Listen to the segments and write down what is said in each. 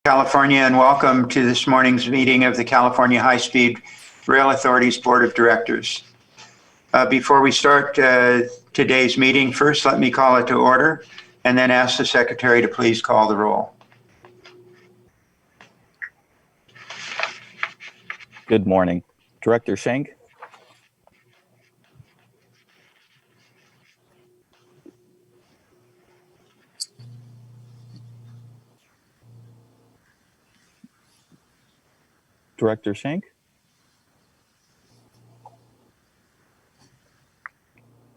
California, and welcome to this morning's meeting of the California High-Speed Rail Authority's Board of Directors. Before we start today's meeting, first let me call it to order and then ask the Secretary to please call the roll. Good morning. Director Schenk. Director Schenk.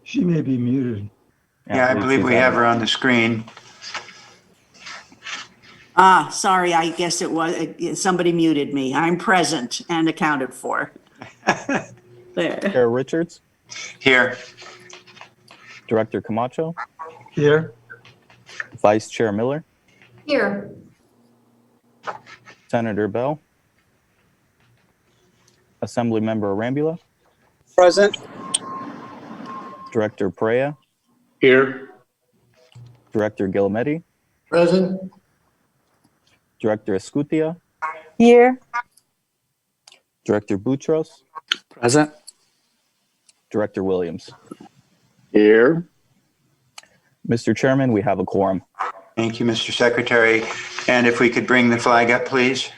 She may be muted. Yeah, I believe we have her on the screen. Sorry, I guess it was, somebody muted me. I'm present and accounted for. There. Chair Richards. Here. Director Camacho. Here. Vice Chair Miller. Here. Senator Bell. Assemblymember Arambula. Present. Director Perea. Here. Director Guillemette. Present. Director Escutia. Here. Director Boutros. Present. Director Williams. Here. Mr. Chairman, we have a quorum. Thank you, Mr. Secretary. And if we could bring the flag up, please.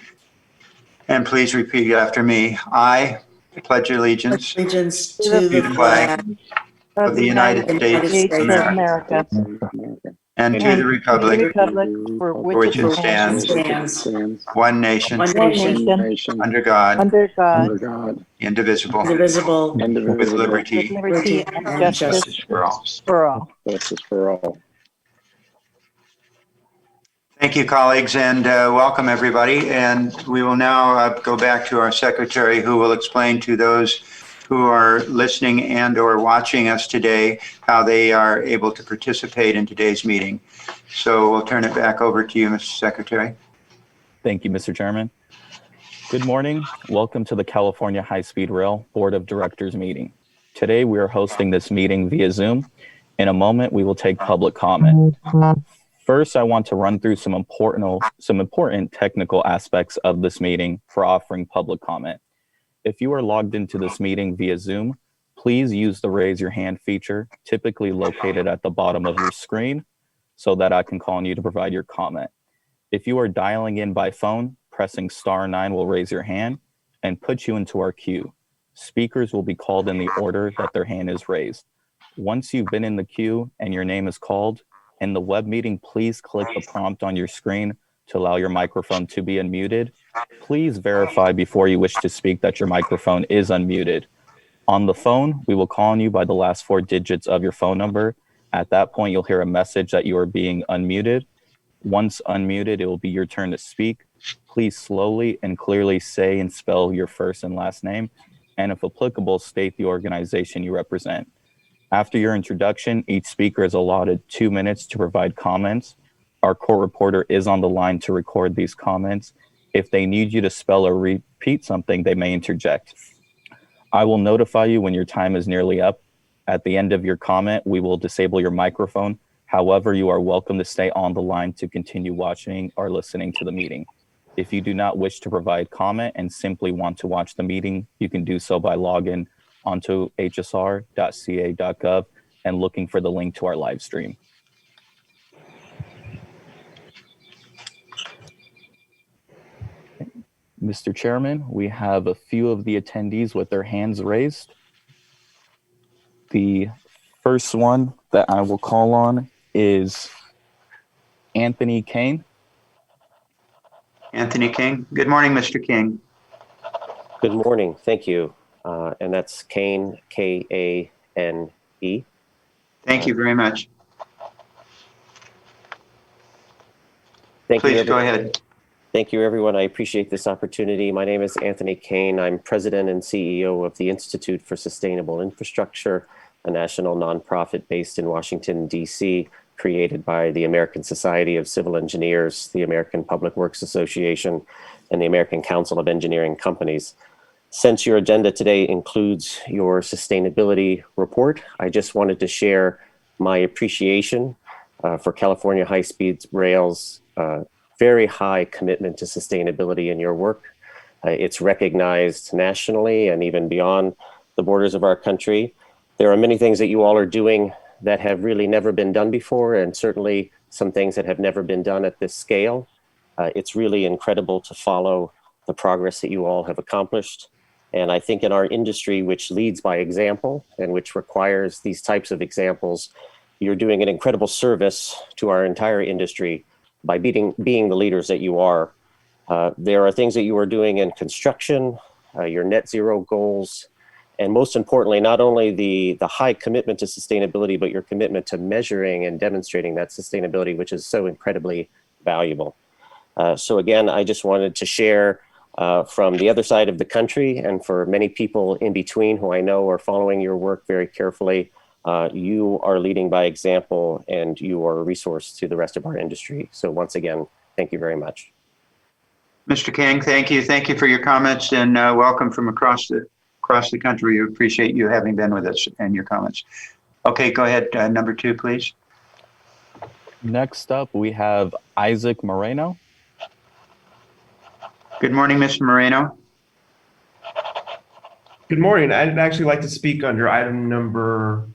And please repeat after me. I pledge allegiance Allegiance to the flag of the United States of America and to the republic for which it stands, one nation, under God, indivisible, with liberty and justice for all. Justice for all. Thank you, colleagues, and welcome everybody. And we will now go back to our secretary, who will explain to those who are listening and or watching us today how they are able to participate in today's meeting. So we'll turn it back over to you, Mr. Secretary. Thank you, Mr. Chairman. Good morning. Welcome to the California High-Speed Rail Board of Directors meeting. Today, we are hosting this meeting via Zoom. In a moment, we will take public comment. First, I want to run through some important technical aspects of this meeting for offering public comment. If you are logged into this meeting via Zoom, please use the raise your hand feature, typically located at the bottom of your screen, so that I can call on you to provide your comment. If you are dialing in by phone, pressing *9 will raise your hand and put you into our queue. Speakers will be called in the order that their hand is raised. Once you've been in the queue and your name is called, in the web meeting, please click the prompt on your screen to allow your microphone to be unmuted. Please verify before you wish to speak that your microphone is unmuted. On the phone, we will call on you by the last 4 digits of your phone number. At that point, you'll hear a message that you are being unmuted. Once unmuted, it will be your turn to speak. Please slowly and clearly say and spell your first and last name, and if applicable, state the organization you represent. After your introduction, each speaker is allotted 2 minutes to provide comments. Our court reporter is on the line to record these comments. If they need you to spell or repeat something, they may interject. I will notify you when your time is nearly up. At the end of your comment, we will disable your microphone. However, you are welcome to stay on the line to continue watching or listening to the meeting. If you do not wish to provide comment and simply want to watch the meeting, you can do so by logging onto hsr.ca.gov and looking for the link to our live stream. Mr. Chairman, we have a few of the attendees with their hands raised. The first one that I will call on is Anthony Kane. Anthony King. Good morning, Mr. King. Good morning. Thank you. And that's Kane, K-A-N-E. Thank you very much. Thank you. Please go ahead. Thank you, everyone. I appreciate this opportunity. My name is Anthony Kane. I'm president and CEO of the Institute for Sustainable Infrastructure, a national nonprofit based in Washington, D.C., created by the American Society of Civil Engineers, the American Public Works Association, and the American Council of Engineering Companies. Since your agenda today includes your sustainability report, I just wanted to share my appreciation for California High-Speed Rail's very high commitment to sustainability in your work. It's recognized nationally and even beyond the borders of our country. There are many things that you all are doing that have really never been done before, and certainly some things that have never been done at this scale. It's really incredible to follow the progress that you all have accomplished. And I think in our industry, which leads by example and which requires these types of examples, you're doing an incredible service to our entire industry by being the leaders that you are. There are things that you are doing in construction, your net zero goals, and most importantly, not only the high commitment to sustainability, but your commitment to measuring and demonstrating that sustainability, which is so incredibly valuable. So again, I just wanted to share from the other side of the country, and for many people in between who I know are following your work very carefully, you are leading by example and you are a resource to the rest of our industry. So once again, thank you very much. Mr. King, thank you. Thank you for your comments and welcome from across the country. We appreciate you having been with us and your comments. Okay, go ahead. Number 2, please. Next up, we have Isaac Moreno. Good morning, Mr. Moreno. Good morning. I'd actually like to speak under item number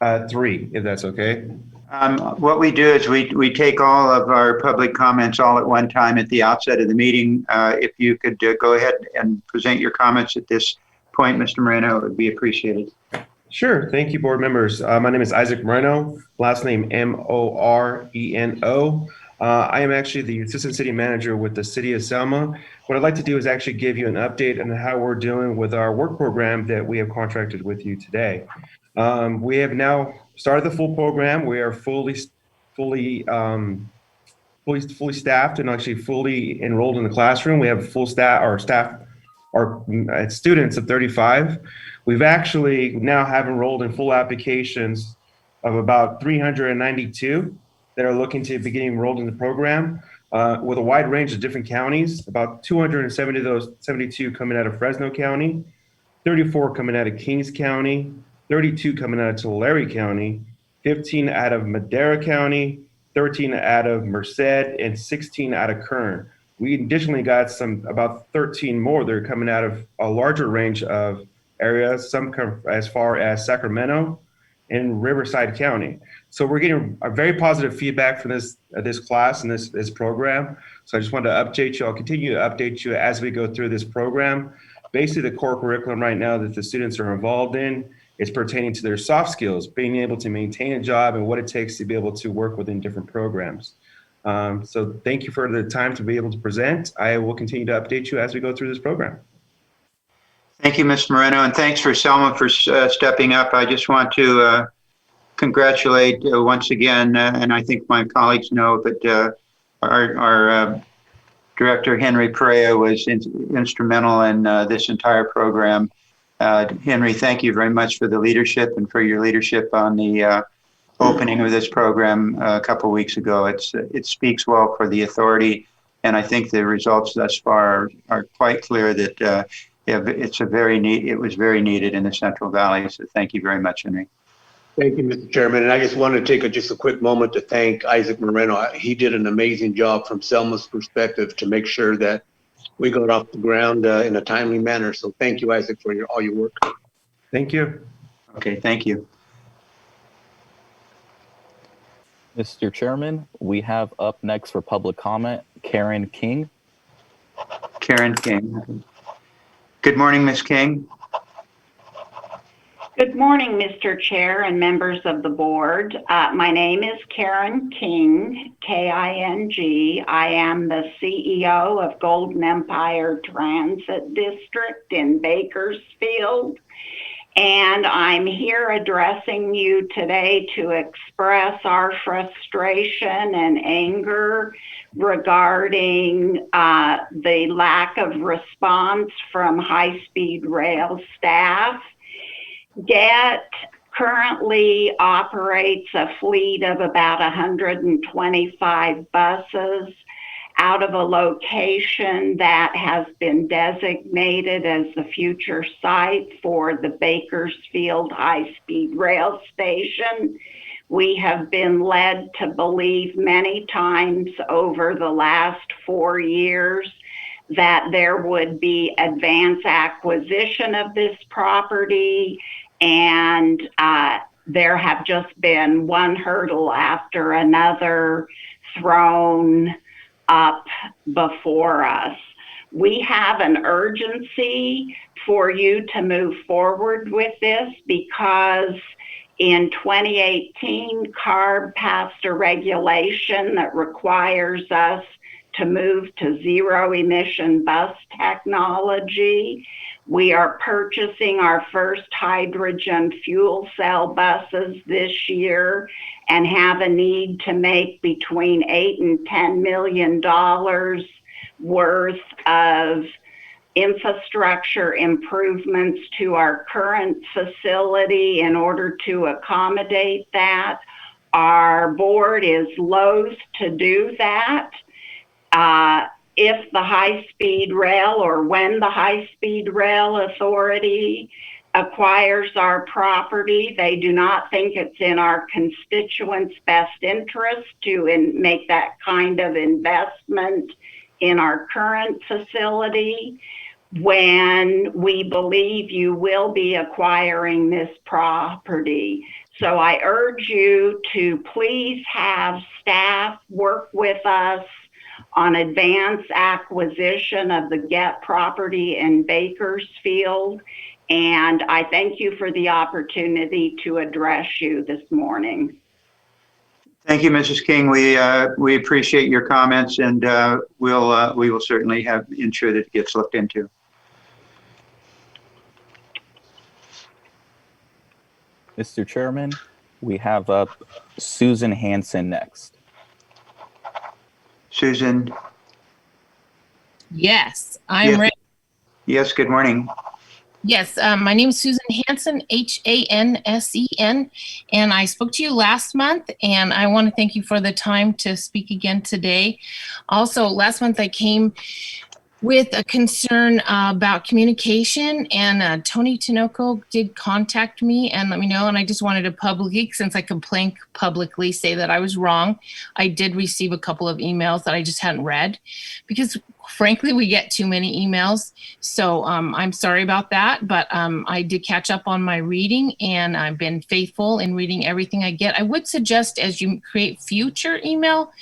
3, if that's okay. What we do is we take all of our public comments all at one time at the outset of the meeting. If you could go ahead and present your comments at this point, Mr. Moreno, it would be appreciated. Sure. Thank you, board members. My name is Isaac Moreno, last name Moreno. I am actually the assistant city manager with the city of Selma. What I'd like to do is actually give you an update on how we're doing with our work program that we have contracted with you today. We have now started the full program. We are fully staffed and actually fully enrolled in the classroom. We have full staff, our students of 35. We've actually now have enrolled in full applications of about 392 that are looking to be getting enrolled in the program with a wide range of different counties. About 270 of those 72 coming out of Fresno County, 34 coming out of Kings County, 32 coming out of Tulare County, 15 out of Madera County, 13 out of Merced, and 16 out of Kern. We additionally got about 13 more that are coming out of a larger range of areas, some come as far as Sacramento and Riverside County. So we're getting a very positive feedback from this class and this program. So I just wanted to update you. I'll continue to update you as we go through this program. Basically, the core curriculum right now that the students are involved in is pertaining to their soft skills, being able to maintain a job and what it takes to be able to work within different programs. So thank you for the time to be able to present. I will continue to update you as we go through this program. Thank you, Mr. Moreno, and thanks for Selma for stepping up. I just want to congratulate once again, and I think my colleagues know, but our Director Henry Perea was instrumental in this entire program. Henry, thank you very much for the leadership and for your leadership on the opening of this program a couple of weeks ago. It speaks well for the authority, and I think the results thus far are quite clear that it was very needed in the Central Valley. So thank you very much, Henry. Thank you, Mr. Chairman. And I just want to take just a quick moment to thank Isaac Moreno. He did an amazing job from Selma's perspective to make sure that we got off the ground in a timely manner. So thank you, Isaac, for all your work. Thank you. Okay, thank you. Mr. Chairman, we have up next for public comment, Karen King. Karen King. Good morning, Ms. King. Good morning, Mr. Chair and members of the board. My name is Karen King, K-I-N-G. I am the CEO of Golden Empire Transit District in Bakersfield. And I'm here addressing you today to express our frustration and anger regarding the lack of response from high-speed rail staff. GET currently operates a fleet of about 125 buses out of a location that has been designated as the future site for the Bakersfield High-Speed Rail Station, We have been led to believe many times over the last 4 years that there would be advance acquisition of this property, and there have just been one hurdle after another thrown up before us. We have an urgency for you to move forward with this because in 2018, CARB passed a regulation that requires us to move to zero emission bus technology. We are purchasing our first hydrogen fuel cell buses this year and have a need to make between $8 and $10 million worth of infrastructure improvements to our current facility in order to accommodate that. Our board is loath to do that. If the high-speed rail or when the high-speed rail authority acquires our property, they do not think it's in our constituents' best interest to make that kind of investment in our current facility when we believe you will be acquiring this property. So I urge you to please have staff work with us on advance acquisition of the GET property in Bakersfield. And I thank you for the opportunity to address you this morning. Thank you, Mrs. King. We appreciate your comments, and we will certainly ensure that it gets looked into. Mr. Chairman, we have up Susan Hanson next. Susan? Yes, I'm Yes. ready. Yes, good morning. Yes, my name is Susan Hansen, Hansen, and I spoke to you last month, and I want to thank you for the time to speak again today. Also, last month I came with a concern about communication, and Tony Tinoco did contact me and let me know, and I just wanted to publicly, since I complained publicly, say that I was wrong. I did receive a couple of emails that I just hadn't read because frankly, we get too many emails. So I'm sorry about that, but I did catch up on my reading and I've been faithful in reading everything I get. I would suggest as you create future email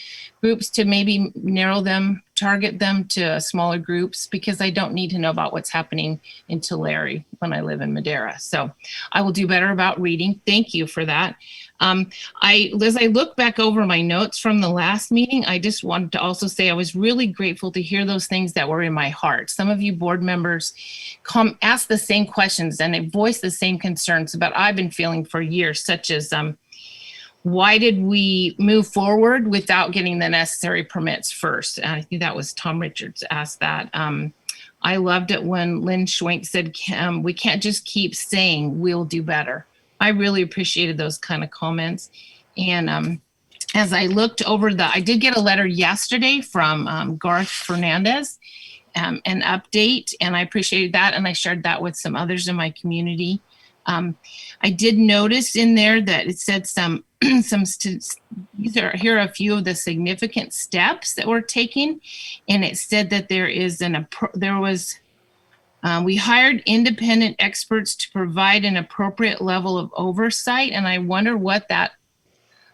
groups to maybe narrow them, target them to smaller groups because I don't need to know about what's happening in Tulare when I live in Madera. So I will do better about reading. Thank you for that. As I look back over my notes from the last meeting, I just wanted to also say I was really grateful to hear those things that were in my heart. Some of you board members ask the same questions and voice the same concerns about I've been feeling for years, such as why did we move forward without getting the necessary permits first? And I think that was Tom Richards asked that. I loved it when Lynn Schwenk said, we can't just keep saying we'll do better. I really appreciated those kind of comments. And as I looked over I did get a letter yesterday from Garth Fernandez, an update, and I appreciated that. And I shared that with some others in my community. I did notice in there that it said here are a few of the significant steps that we're taking. And it said that we hired independent experts to provide an appropriate level of oversight. And I wonder what that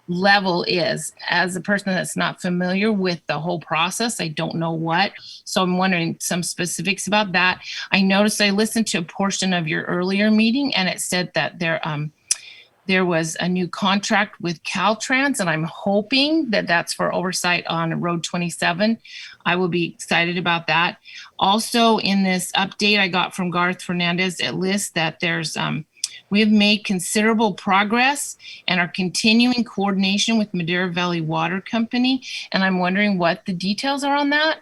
level is. As a person that's not familiar with the whole process, I don't know what. So I'm wondering some specifics about that. I noticed I listened to a portion of your earlier meeting and it said that there was a new contract with Caltrans, and I'm hoping that that's for oversight on Road 27. I will be excited about that. Also, in this update I got from Garth Fernandez, it lists that we have made considerable progress and are continuing coordination with Madera Valley Water Company, and I'm wondering what the details are on that.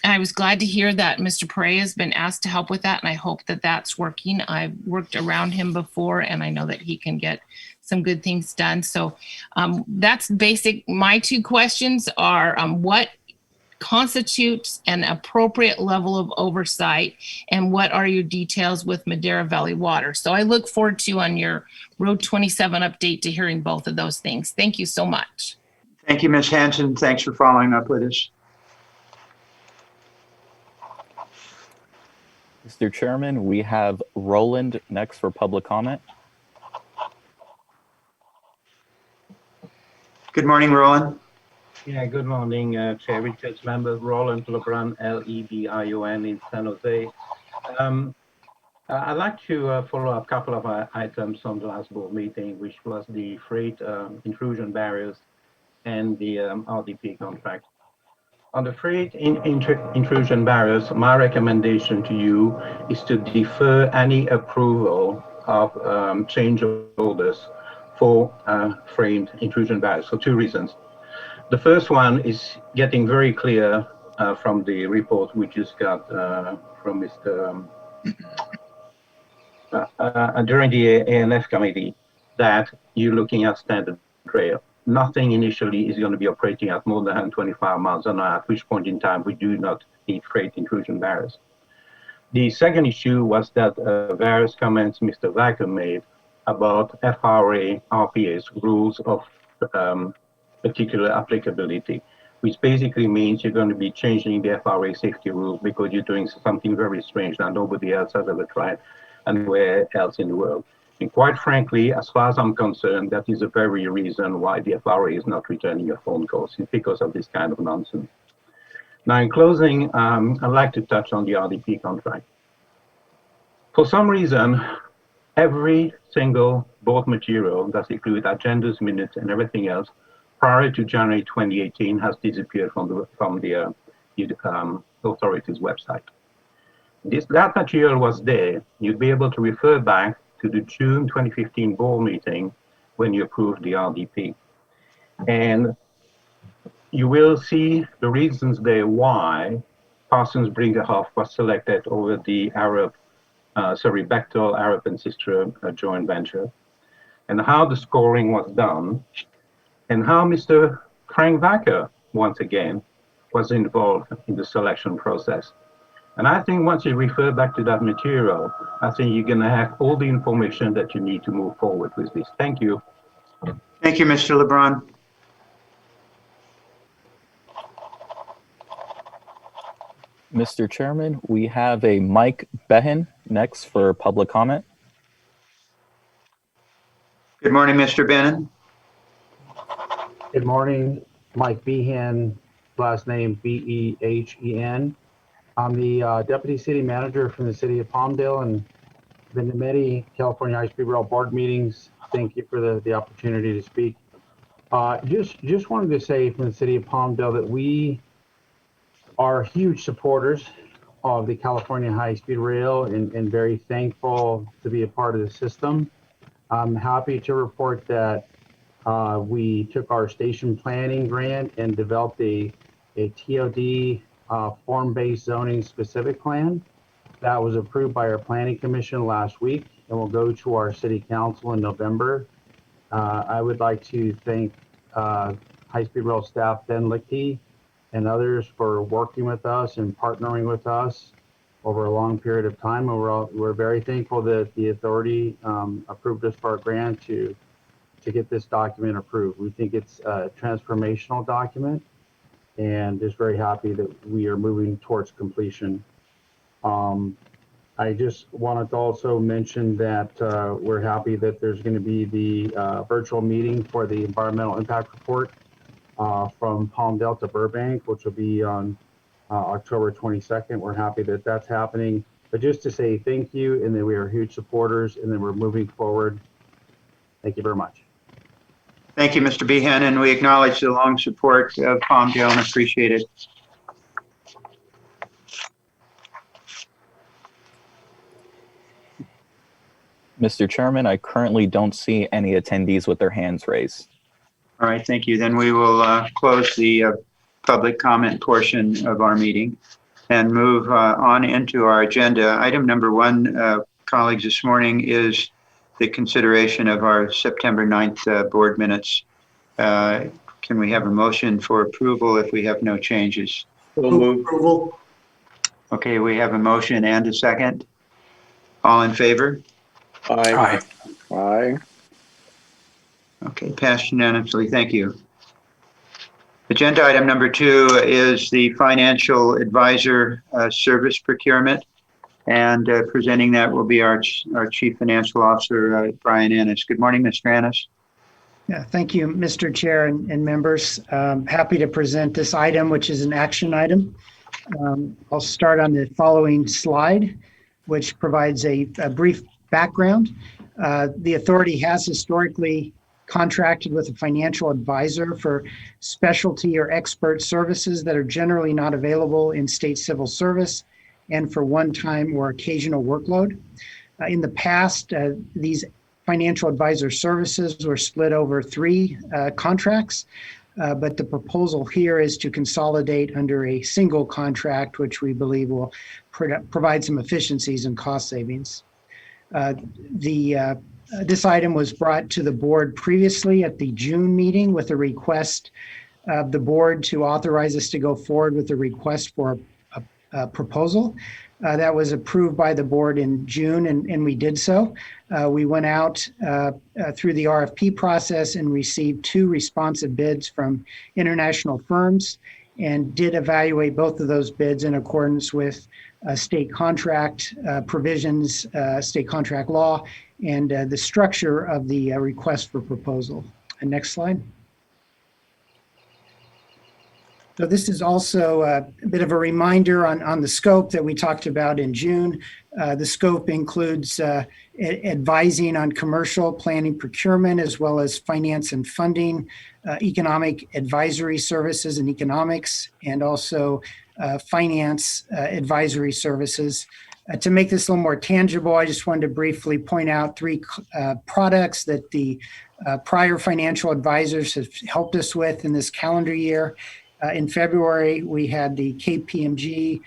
I was glad to hear that Mr. Perea has been asked to help with that, and I hope that that's working. I've worked around him before, and I know that he can get some good things done. So that's basic. My two questions are what constitutes an appropriate level of oversight, and what are your details with Madera Valley Water? So I look forward to on your Road 27 update to hearing both of those things. Thank you so much. Thank you, Ms. Hanson. Thanks for following up with us. Mr. Chairman, we have Roland next for public comment. Good morning, Roland. Yeah, good morning, Chair Richards, member Roland Lebrun, Lebion in San Jose. I'd like to follow up a couple of items from the last board meeting, which was the freight intrusion barriers and the RDP contract. On the freight intrusion barriers, my recommendation to you is to defer any approval of change orders for freight intrusion barriers for two reasons. The first one is getting very clear from the report we just got from Mr. During the ANF committee, that you're looking at standard rail. Nothing initially is going to be operating at more than 125 miles an hour, at which point in time we do not need freight intrusion barriers. The second issue was that various comments Mr. Wacker made about FRA RPA's rules of particular applicability, which basically means you're going to be changing the FRA safety rules because you're doing something very strange that nobody else has ever tried anywhere else in the world. And quite frankly, as far as I'm concerned, that is the very reason why the FRA is not returning your phone calls, it's because of this kind of nonsense. Now, in closing, I'd like to touch on the RDP contract. For some reason, every single board material that includes agendas, minutes, and everything else prior to January 2018 has disappeared from the authority's website. That material was there. You'd be able to refer back to the June 2015 board meeting when you approved the RDP. And you will see the reasons there why Parsons Brinckerhoff was selected over the Bechtel Arab and Sister joint venture, and how the scoring was done, and how Mr. Frank Wacker, once again, was involved in the selection process. And I think once you refer back to that material, I think you're going to have all the information that you need to move forward with this. Thank you. Thank you, Mr. LeBron. Mr. Chairman, we have a Mike Behan next for public comment. Good morning, Mr. Bennon. Good morning, Mike Behan, last name B-E-H-E-N. I'm the Deputy City Manager from the City of Palmdale and been to many California High-Speed Rail Board meetings. Thank you for the opportunity to speak. Just wanted to say from the City of Palmdale that we are huge supporters of the California High-Speed Rail and very thankful to be a part of the system. I'm happy to report that we took our station planning grant and developed a TOD form-based zoning specific plan that was approved by our planning commission last week and will go to our city council in November. I would like to thank High-Speed Rail staff Ben Lichty and others for working with us and partnering with us over a long period of time. And we're very thankful that the authority approved us for our grant to get this document approved. We think it's a transformational document and just very happy that we are moving towards completion. I just wanted to also mention that we're happy that there's going to be the virtual meeting for the environmental impact report from Palmdale to Burbank, which will be on October 22nd. We're happy that that's happening. But just to say thank you, and that we are huge supporters, and that we're moving forward. Thank you very much. Thank you, Mr. Behan, and we acknowledge the long support of Palmdale and appreciate it. Mr. Chairman, I currently don't see any attendees with their hands raised. All right, thank you. Then we will close the public comment portion of our meeting and move on into our agenda. Item number 1, colleagues, this morning is the consideration of our September 9th board minutes. Can we have a motion for approval if we have no changes? So moved. Approval. Okay, we have a motion and a second. All in favor? Aye. Aye. Okay, passed unanimously. Thank you. Agenda item number 2 is the financial advisor service procurement. And presenting that will be our Chief Financial Officer, Brian Ennis. Good morning, Mr. Ennis. Yeah, thank you, Mr. Chair and members. Happy to present this item, which is an action item. I'll start on the following slide, which provides a brief background. The authority has historically contracted with a financial advisor for specialty or expert services that are generally not available in state civil service and for one-time or occasional workload. In the past, these financial advisor services were split over 3 contracts, but the proposal here is to consolidate under a single contract, which we believe will provide some efficiencies and cost savings. This item was brought to the board previously at the June meeting with a request of the board to authorize us to go forward with a request for a proposal. That was approved by the board in June, and we did so. We went out through the RFP process and received 2 responsive bids from international firms and did evaluate both of those bids in accordance with state contract provisions, state contract law, and the structure of the request for proposal. Next slide. So this is also a bit of a reminder on the scope that we talked about in June. The scope includes advising on commercial planning procurement, as well as finance and funding, economic advisory services and economics, and also finance advisory services. To make this a little more tangible, I just wanted to briefly point out 3 products that the prior financial advisors have helped us with in this calendar year. In February, we had the KPMG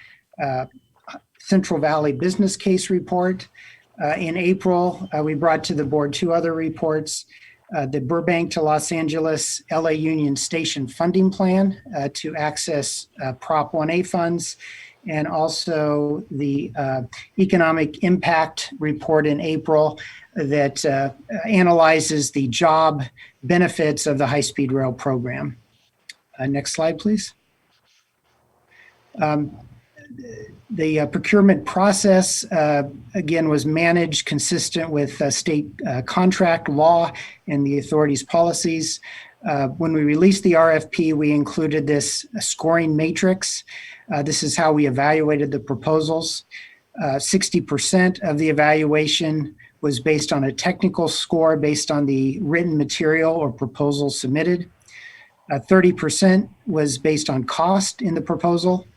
Central Valley Business Case Report. In April, we brought to the board 2 other reports, the Burbank to Los Angeles LA Union Station Funding Plan to access Prop 1A funds, and also the Economic Impact Report in April that analyzes the job benefits of the high-speed rail program. Next slide, please. The procurement process, again, was managed consistent with state contract law and the authority's policies. When we released the RFP, we included this scoring matrix. This is how we evaluated the proposals. 60% of the evaluation was based on a technical score based on the written material or proposal submitted. 30% was based on cost in the proposal.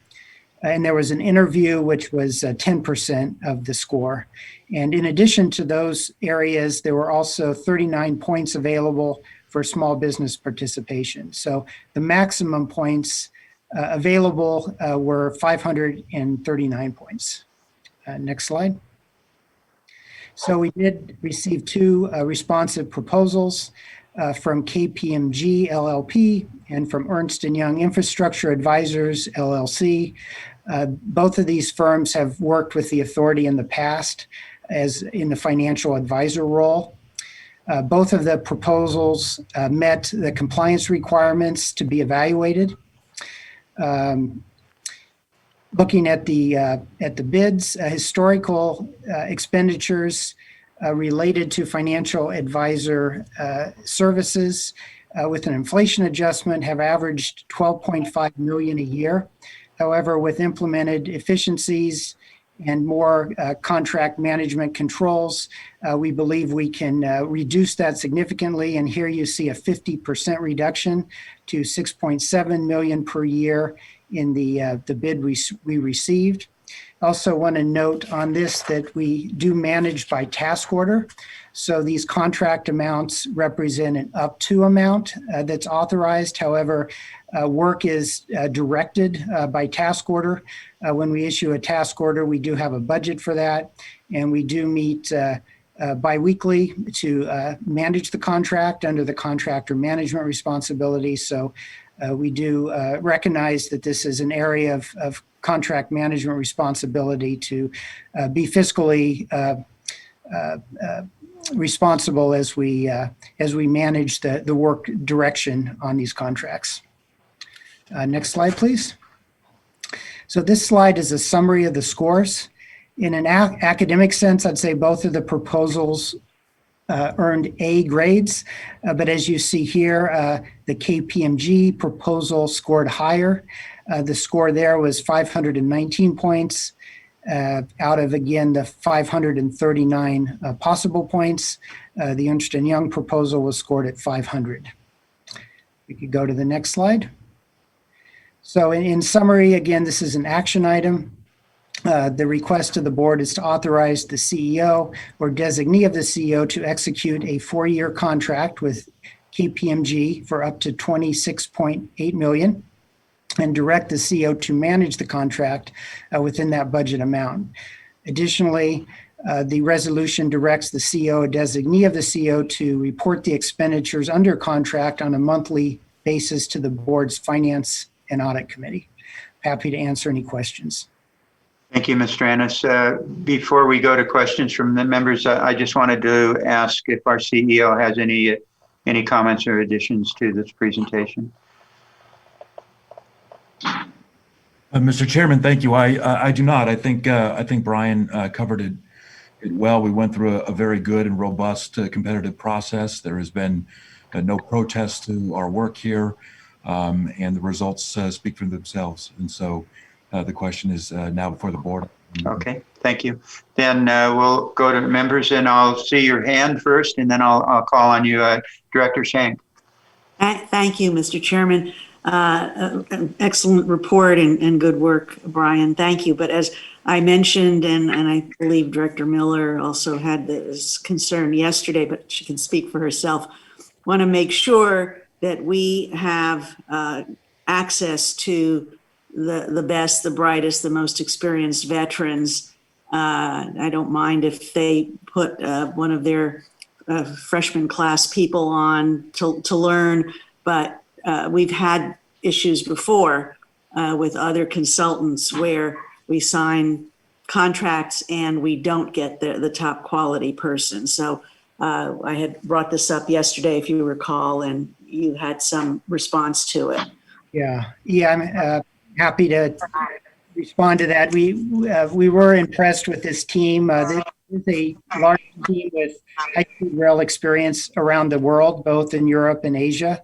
And there was an interview, which was 10% of the score. And in addition to those areas, there were also 39 points available for small business participation. So the maximum points available were 539 points. Next slide. So we did receive 2 responsive proposals from KPMG LLP and from Ernst & Young Infrastructure Advisors LLC. Both of these firms have worked with the authority in the past as in the financial advisor role. Both of the proposals met the compliance requirements to be evaluated. Looking at the bids, historical expenditures related to financial advisor services with an inflation adjustment have averaged $12.5 million a year. However, with implemented efficiencies and more contract management controls, we believe we can reduce that significantly. And here you see a 50% reduction to $6.7 million per year in the bid we received. Also want to note on this that we do manage by task order. So these contract amounts represent an up to amount that's authorized. However, work is directed by task order. When we issue a task order, we do have a budget for that, and we do meet biweekly to manage the contract under the contractor management responsibility. So we do recognize that this is an area of contract management responsibility to be fiscally responsible as we manage the work direction on these contracts. Next slide, please. So this slide is a summary of the scores. In an academic sense, I'd say both of the proposals earned A grades, but as you see here, the KPMG proposal scored higher. The score there was 519 points out of, again, the 539 possible points. The Ernst & Young proposal was scored at 500. We could go to the next slide. So in summary, again, this is an action item. The request to the board is to authorize the CEO or designee of the CEO to execute a 4-year contract with KPMG for up to $26.8 million and direct the CEO to manage the contract within that budget amount. Additionally, the resolution directs the CEO or designee of the CEO to report the expenditures under contract on a monthly basis to the board's Finance and Audit Committee. Happy to answer any questions. Thank you, Mr. Annis. Before we go to questions from the members, I just wanted to ask if our CEO has any comments or additions to this presentation. Mr. Chairman, thank you. I do not. I think Brian covered it well. We went through a very good and robust competitive process. There has been no protest to our work here, and the results speak for themselves. And so the question is now before the board. Okay, thank you. Then we'll go to members, and I'll see your hand first, and then I'll call on you, Director Schenk. Thank you, Mr. Chairman. Excellent report and good work, Brian. Thank you. But as I mentioned, and I believe Director Miller also had this concern yesterday, but she can speak for herself, want to make sure that we have access to the best, the brightest, the most experienced veterans. I don't mind if they put one of their freshman class people on to learn, but we've had issues before with other consultants where we sign contracts and we don't get the top quality person. So I had brought this up yesterday, if you recall, and you had some response to it. Yeah, I'm happy to respond to that. We were impressed with this team. This is a large team with high-speed rail experience around the world, both in Europe and Asia.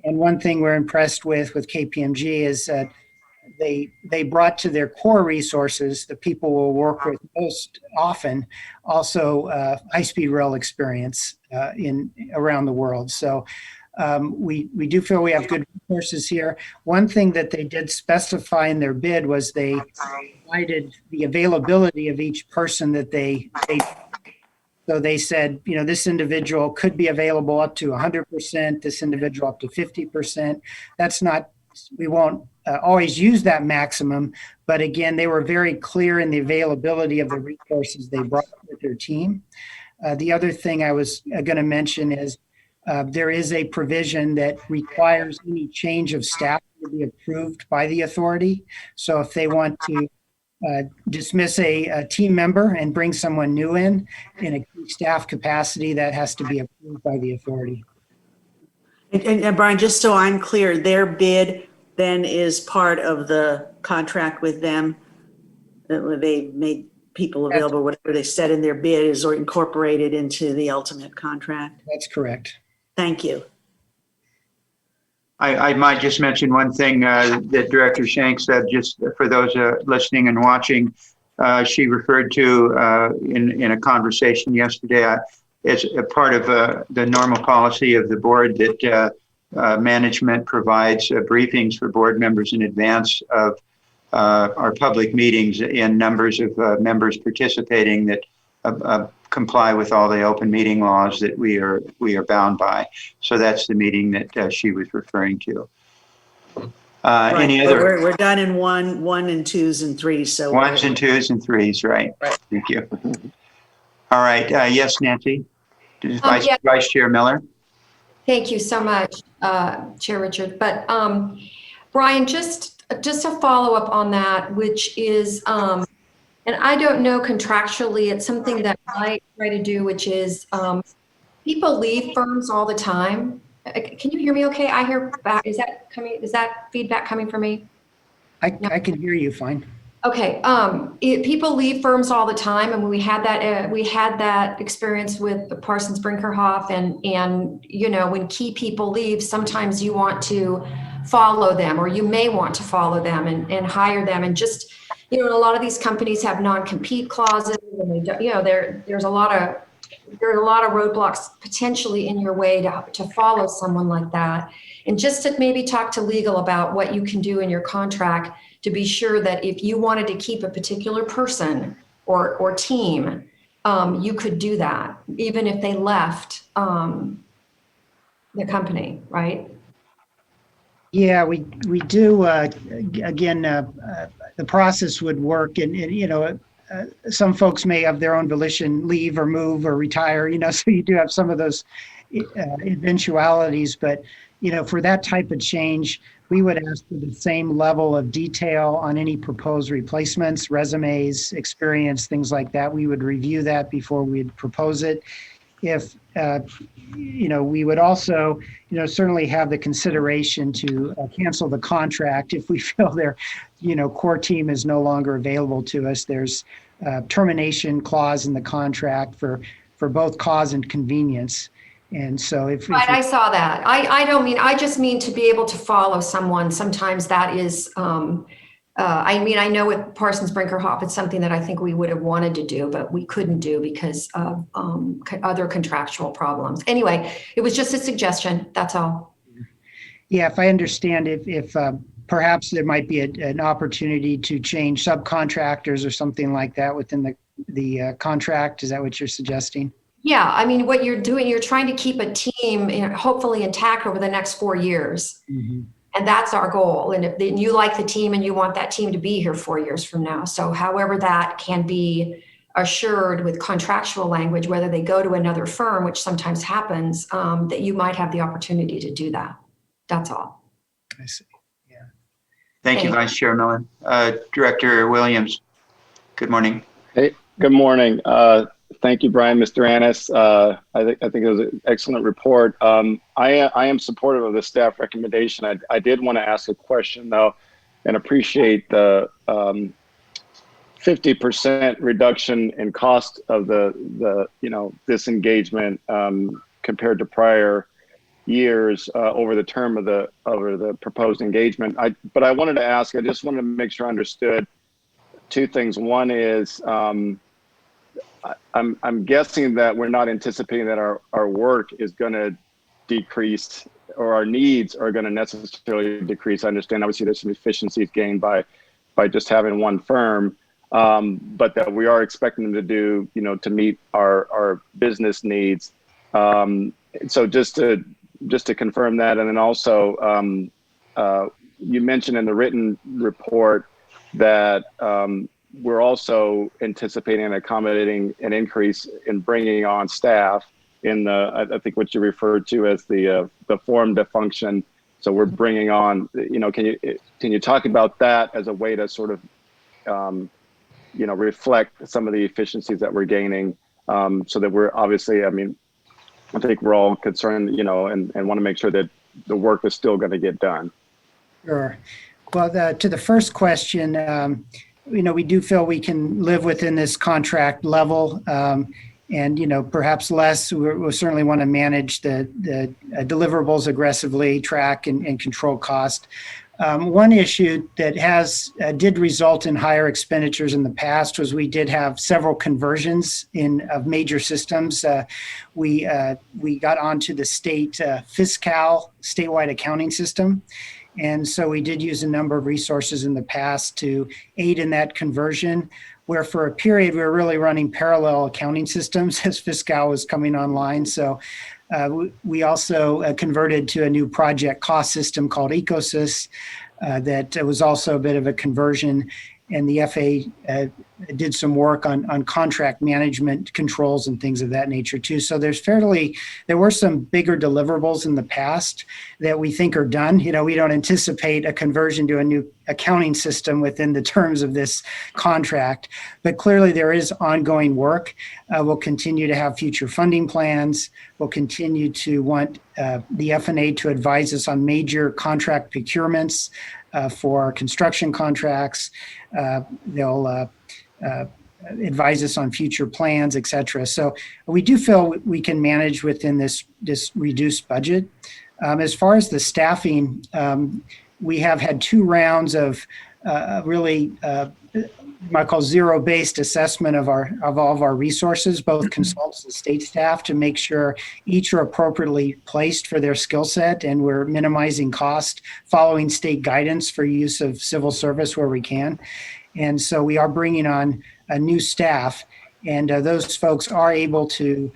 And one thing we're impressed with KPMG is that they brought to their core resources, the people we'll work with most often, also high-speed rail experience around the world. So we do feel we have good resources here. One thing that they did specify in their bid was they provided the availability of each person that so they said, this individual could be available up to 100%, this individual up to 50%. We won't always use that maximum, but again, they were very clear in the availability of the resources they brought with their team. The other thing I was going to mention is there is a provision that requires any change of staff to be approved by the authority. So if they want to dismiss a team member and bring someone new in a key staff capacity, that has to be approved by the authority. And Brian, just so I'm clear, their bid then is part of the contract with them? They made people available, whatever they said in their bid is incorporated into the ultimate contract? That's correct. Thank you. I might just mention one thing that Director Schenk said, just for those listening and watching. She referred to in a conversation yesterday as a part of the normal policy of the board that management provides briefings for board members in advance of our public meetings in numbers of members participating that comply with all the open meeting laws that we are bound by. So that's the meeting that she was referring to. Right. Any other? We're done in one and twos and threes. So ones and twos and threes, right? Right. Thank you. All right. Yes, Nancy. Yeah. Vice Chair Miller. Thank you so much, Chair Richard. But Brian, just a follow up on that, which is, and I don't know contractually, it's something that I try to do, which is people leave firms all the time. Can you hear me okay? I hear back. Is that feedback coming from me? I can hear you fine. Okay. People leave firms all the time, and we had that experience with Parsons Brinkerhoff, and you know, when key people leave, sometimes you want to follow them, or you may want to follow them and hire them, and just, you know, a lot of these companies have non-compete clauses, and they don't, you know, there's a lot of roadblocks potentially in your way to follow someone like that. And just to maybe talk to legal about what you can do in your contract to be sure that if you wanted to keep a particular person or team, you could do that, even if they left the company, right? Yeah, we do. Again, the process would work, and you know, some folks may of their own volition leave or move or retire. You know, so you do have some of those eventualities. But you know, for that type of change, we would ask for the same level of detail on any proposed replacements, resumes, experience, things like that. We would review that before we'd propose it. If you know, we would also, you know, certainly have the consideration to cancel the contract if we feel their, you know, core team is no longer available to us. There's a termination clause in the contract for both cause and convenience. And so if I saw that. I just mean to be able to follow someone. Sometimes that is, I know with Parsons Brinkerhoff, it's something that I think we would have wanted to do, but we couldn't do because of other contractual problems. Anyway, it was just a suggestion. That's all. Yeah, if I understand, if perhaps there might be an opportunity to change subcontractors or something like that within the contract. Is that what you're suggesting? Yeah, I mean, what you're doing, you're trying to keep a team, you know, hopefully intact over the next 4 years. Mm-hmm. And that's our goal. And if you like the team and you want that team to be here 4 years from now. So however that can be assured with contractual language, whether they go to another firm, which sometimes happens, that you might have the opportunity to do that. That's all. I see. Yeah. Thank you, Vice Chair Miller. Director Williams, good morning. Hey, good morning. Thank you, Brian, Mr. Annis. I think it was an excellent report. I am supportive of the staff recommendation. I did want to ask a question though, and appreciate the 50% reduction in cost of the disengagement compared to prior years over the term of the proposed engagement. But I wanted to ask. I just wanted to make sure I understood two things. One is I'm guessing that we're not anticipating that our work is going to decrease, or our needs are going to necessarily decrease. I understand obviously there's some efficiencies gained by just having one firm, but that we are expecting them to do, to meet our business needs. So just to confirm that, and then also you mentioned in the written report that we're also anticipating and accommodating an increase in bringing on staff in I think what you referred to as the form to function. So we're bringing on, can you talk about that as a way to sort of, reflect some of the efficiencies that we're gaining, so that we're obviously, I think we're all concerned, and want to make sure that the work is still going to get done. Sure. Well, to the first question, we do feel we can live within this contract level, and perhaps less. We'll certainly want to manage the deliverables aggressively, track and control cost. One issue that did result in higher expenditures in the past was we did have several conversions of major systems. We got onto the state fiscal statewide accounting system. And so we did use a number of resources in the past to aid in that conversion, where for a period we were really running parallel accounting systems as fiscal was coming online. So we also converted to a new project cost system called Ecosys that was also a bit of a conversion. And the FA did some work on contract management controls and things of that nature too. So there were some bigger deliverables in the past that we think are done. You know, we don't anticipate a conversion to a new accounting system within the terms of this contract, but clearly there is ongoing work. We'll continue to have future funding plans. We'll continue to want the F&A to advise us on major contract procurements for construction contracts. They'll advise us on future plans, et cetera. So we do feel we can manage within this reduced budget. As far as the staffing, we have had 2 rounds of really what I call zero-based assessment of all of our resources, both consultants and state staff, to make sure each are appropriately placed for their skill set, and we're minimizing cost, following state guidance for use of civil service where we can. And so we are bringing on a new staff, and those folks are able to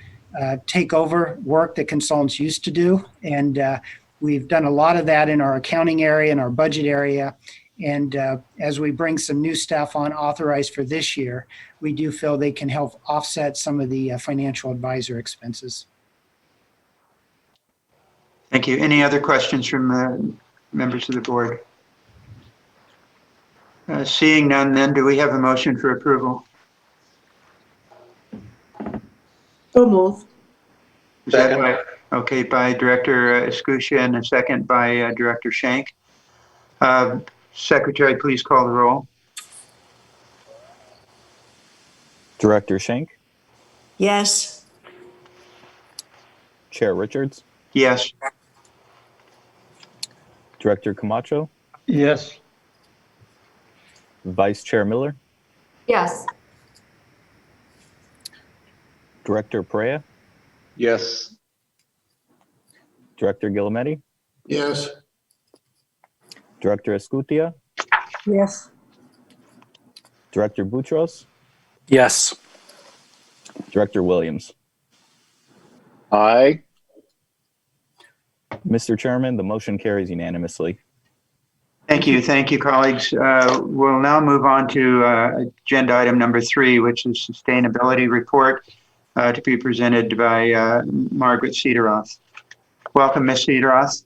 take over work that consultants used to do. And we've done a lot of that in our accounting area and our budget area. And as we bring some new staff on authorized for this year, we do feel they can help offset some of the financial advisor expenses. Thank you. Any other questions from members of the board? Seeing none, then do we have a motion for approval? So moved. Is that okay, by Director Escutia, and a second by Director Schenk. Secretary, please call the roll. Director Schenk, Yes. Chair Richards, Yes. Director Camacho, Yes. Vice Chair Miller, Yes. Director Perea, Yes. Director Guillemette, Yes. Director Escutia, Yes. Director Boutros, Yes. Director Williams. Aye. Mr. Chairman, the motion carries unanimously. Thank you, colleagues. We'll now move on to agenda item number 3, which is sustainability report to be presented by Margaret Cederoth. Welcome, Ms. Cederoth.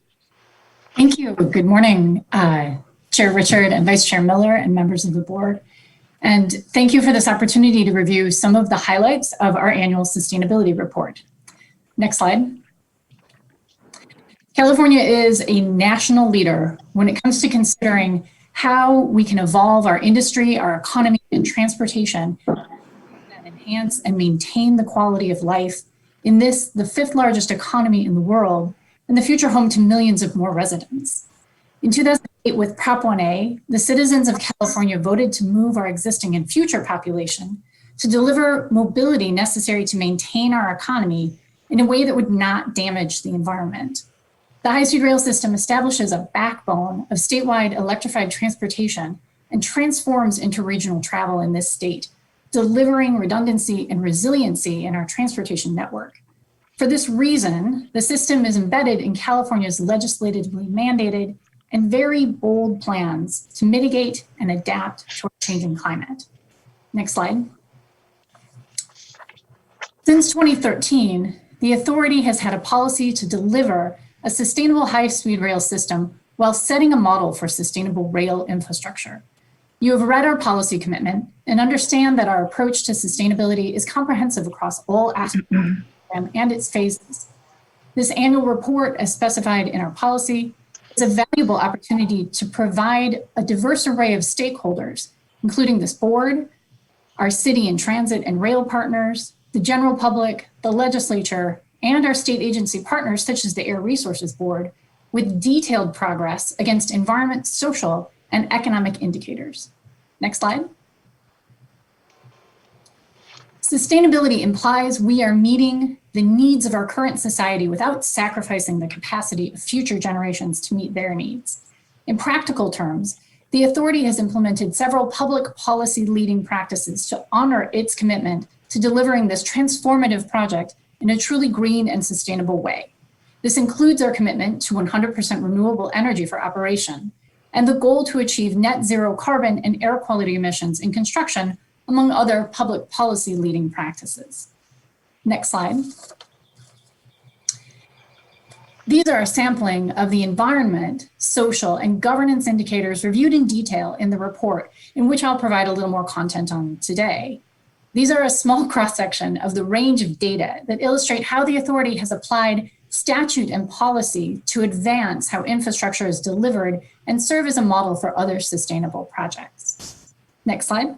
Thank you. Good morning, Chair Richard and Vice Chair Miller and members of the board. And thank you for this opportunity to review some of the highlights of our annual sustainability report. Next slide. California is a national leader when it comes to considering how we can evolve our industry, our economy, and transportation that enhance and maintain the quality of life in this, the 5th largest economy in the world, and the future home to millions of more residents. In 2008, with Prop 1A, the citizens of California voted to move our existing and future population to deliver mobility necessary to maintain our economy in a way that would not damage the environment. The high-speed rail system establishes a backbone of statewide electrified transportation and transforms interregional travel in this state, delivering redundancy and resiliency in our transportation network. For this reason, the system is embedded in California's legislatively mandated and very bold plans to mitigate and adapt to our changing climate. Next slide. Since 2013, the authority has had a policy to deliver a sustainable high-speed rail system while setting a model for sustainable rail infrastructure. You have read our policy commitment and understand that our approach to sustainability is comprehensive across all aspects of the program and its phases. This annual report, as specified in our policy, is a valuable opportunity to provide a diverse array of stakeholders, including this board, our city and transit and rail partners, the general public, the legislature, and our state agency partners, such as the Air Resources Board, with detailed progress against environment, social, and economic indicators. Next slide. Sustainability implies we are meeting the needs of our current society without sacrificing the capacity of future generations to meet their needs. In practical terms, the authority has implemented several public policy leading practices to honor its commitment to delivering this transformative project in a truly green and sustainable way. This includes our commitment to 100% renewable energy for operation and the goal to achieve net zero carbon and air quality emissions in construction among other public policy leading practices. Next slide. These are a sampling of the environment, social, and governance indicators reviewed in detail in the report, in which I'll provide a little more content on today. These are a small cross-section of the range of data that illustrate how the authority has applied statute and policy to advance how infrastructure is delivered and serve as a model for other sustainable projects. Next slide.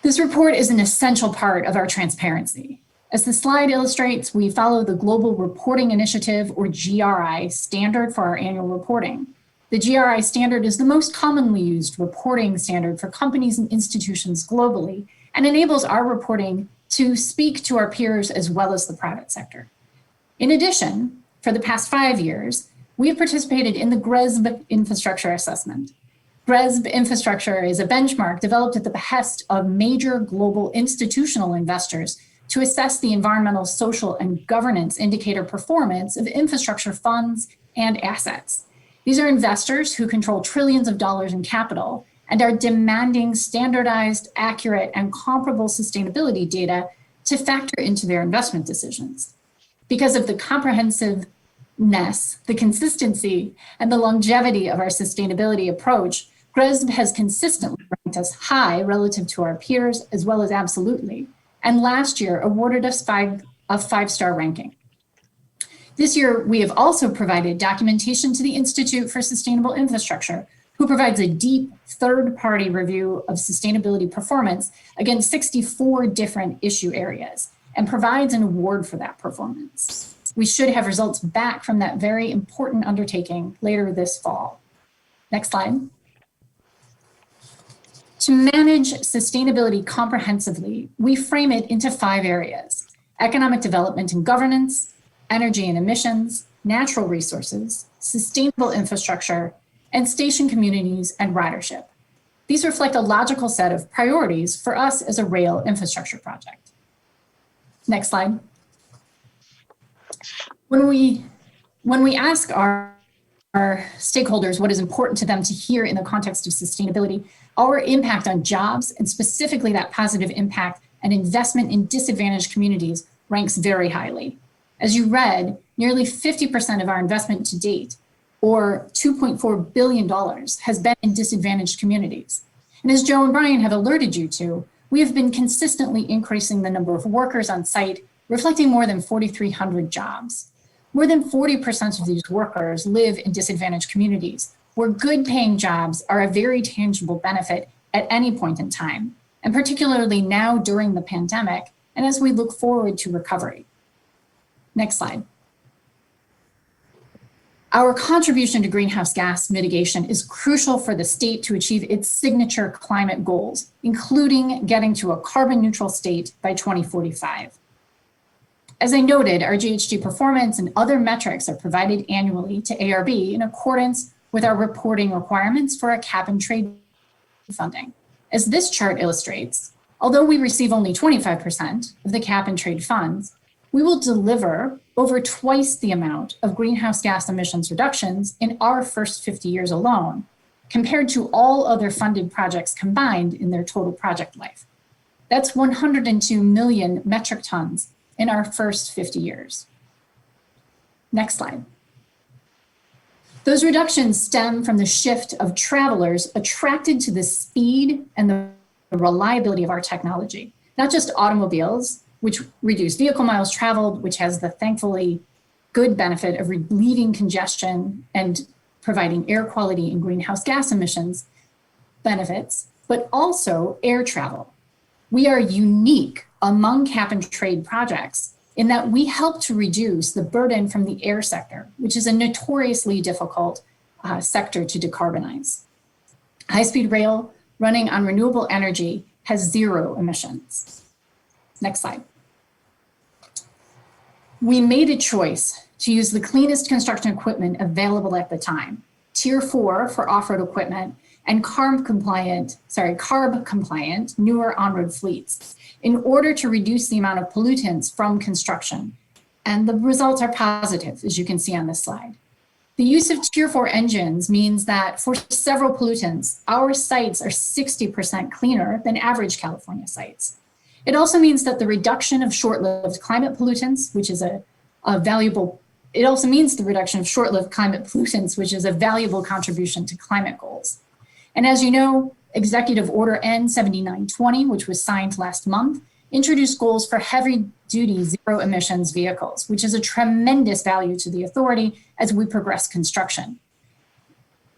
This report is an essential part of our transparency. As the slide illustrates, we follow the Global Reporting Initiative, or GRI, standard for our annual reporting. The GRI standard is the most commonly used reporting standard for companies and institutions globally, and enables our reporting to speak to our peers as well as the private sector. In addition, for the past 5 years, we have participated in the GRESB infrastructure assessment. GRESB infrastructure is a benchmark developed at the behest of major global institutional investors to assess the environmental, social, and governance indicator performance of infrastructure funds and assets. These are investors who control trillions of dollars in capital and are demanding standardized, accurate, and comparable sustainability data to factor into their investment decisions. Because of the comprehensiveness, the consistency, and the longevity of our sustainability approach, GRESB has consistently ranked us high relative to our peers, as well as absolutely, and last year awarded us a five-star ranking. This year, we have also provided documentation to the Institute for Sustainable Infrastructure, who provides a deep third-party review of sustainability performance against 64 different issue areas and provides an award for that performance. We should have results back from that very important undertaking later this fall. Next slide. To manage sustainability comprehensively, we frame it into 5 areas: economic development and governance, energy and emissions, natural resources, sustainable infrastructure, and station communities and ridership. These reflect a logical set of priorities for us as a rail infrastructure project. Next slide. When we ask our stakeholders what is important to them to hear in the context of sustainability, our impact on jobs, and specifically that positive impact and investment in disadvantaged communities, ranks very highly. As you read, nearly 50% of our investment to date, or $2.4 billion, has been in disadvantaged communities. And as Joe and Brian have alerted you to, we have been consistently increasing the number of workers on site, reflecting more than 4,300 jobs. More than 40% of these workers live in disadvantaged communities, where good paying jobs are a very tangible benefit at any point in time, and particularly now during the pandemic, and as we look forward to recovery. Next slide. Our contribution to greenhouse gas mitigation is crucial for the state to achieve its signature climate goals, including getting to a carbon neutral state by 2045. As I noted, our GHG performance and other metrics are provided annually to ARB in accordance with our reporting requirements for our cap and trade funding. As this chart illustrates, although we receive only 25% of the cap and trade funds, we will deliver over twice the amount of greenhouse gas emissions reductions in our first 50 years alone, compared to all other funded projects combined in their total project life. That's 102 million metric tons in our first 50 years. Next slide. Those reductions stem from the shift of travelers attracted to the speed and the reliability of our technology, not just automobiles, which reduce vehicle miles traveled, which has the thankfully good benefit of relieving congestion and providing air quality and greenhouse gas emissions benefits, but also air travel. We are unique among cap and trade projects in that we help to reduce the burden from the air sector, which is a notoriously difficult sector to decarbonize. High-speed rail running on renewable energy has 0 emissions. Next slide. We made a choice to use the cleanest construction equipment available at the time, Tier 4 for off-road equipment, and CARB compliant newer on-road fleets in order to reduce the amount of pollutants from construction. And the results are positive, as you can see on this slide. The use of Tier 4 engines means that for several pollutants, our sites are 60% cleaner than average California sites. It also means that the reduction of short-lived climate pollutants, which is a valuable contribution to climate goals. And as you know, Executive Order N7920, which was signed last month, introduced goals for heavy-duty zero-emissions vehicles, which is a tremendous value to the authority as we progress construction.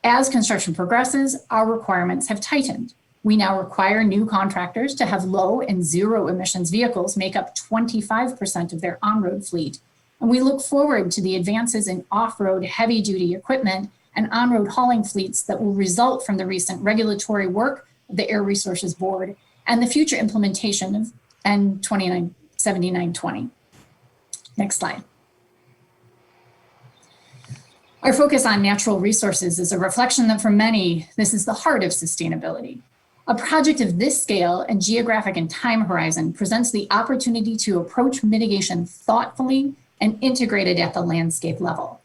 As construction progresses, our requirements have tightened. We now require new contractors to have low and zero-emissions vehicles make up 25% of their on-road fleet. And we look forward to the advances in off-road heavy-duty equipment and on-road hauling fleets that will result from the recent regulatory work of the Air Resources Board and the future implementation of N7920. Next slide. Our focus on natural resources is a reflection that for many, this is the heart of sustainability. A project of this scale and geographic and time horizon presents the opportunity to approach mitigation thoughtfully and integrated at the landscape level.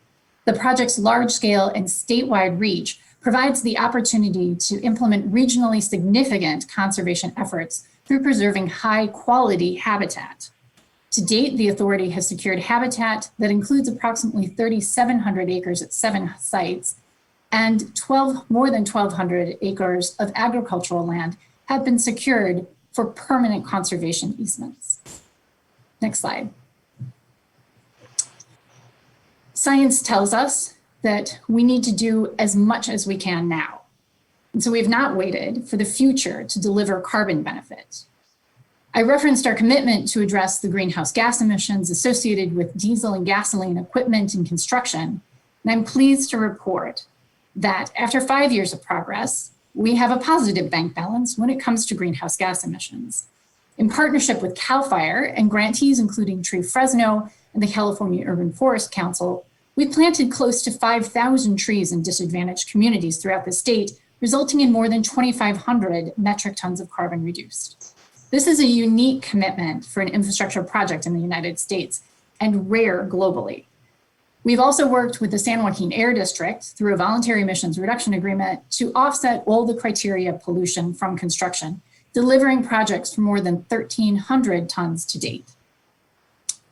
The project's large scale and statewide reach provides the opportunity to implement regionally significant conservation efforts through preserving high quality habitat. To date, the authority has secured habitat that includes approximately 3,700 acres at 7 sites, and more than 1,200 acres of agricultural land have been secured for permanent conservation easements. Next slide. Science tells us that we need to do as much as we can now. And so we have not waited for the future to deliver carbon benefits. I referenced our commitment to address the greenhouse gas emissions associated with diesel and gasoline equipment and construction. And I'm pleased to report that after 5 years of progress, we have a positive bank balance when it comes to greenhouse gas emissions. In partnership with CAL FIRE and grantees including Tree Fresno and the California Urban Forest Council, we planted close to 5,000 trees in disadvantaged communities throughout the state, resulting in more than 2,500 metric tons of carbon reduced. This is a unique commitment for an infrastructure project in the United States and rare globally. We've also worked with the San Joaquin Air District through a voluntary emissions reduction agreement to offset all the criteria of pollution from construction, delivering projects for more than 1,300 tons to date.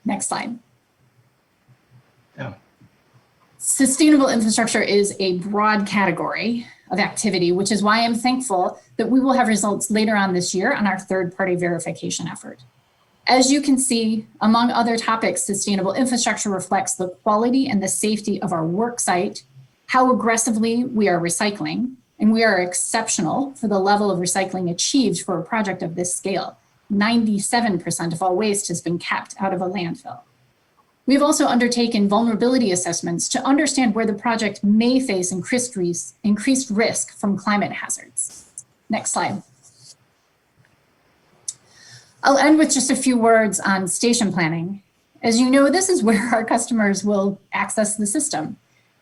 Next slide. Yeah. Sustainable infrastructure is a broad category of activity, which is why I'm thankful that we will have results later on this year on our third-party verification effort. As you can see, among other topics, sustainable infrastructure reflects the quality and the safety of our work site, how aggressively we are recycling, and we are exceptional for the level of recycling achieved for a project of this scale. 97% of all waste has been kept out of a landfill. We've also undertaken vulnerability assessments to understand where the project may face increased risk from climate hazards. Next slide. I'll end with just a few words on station planning. As you know, this is where our customers will access the system.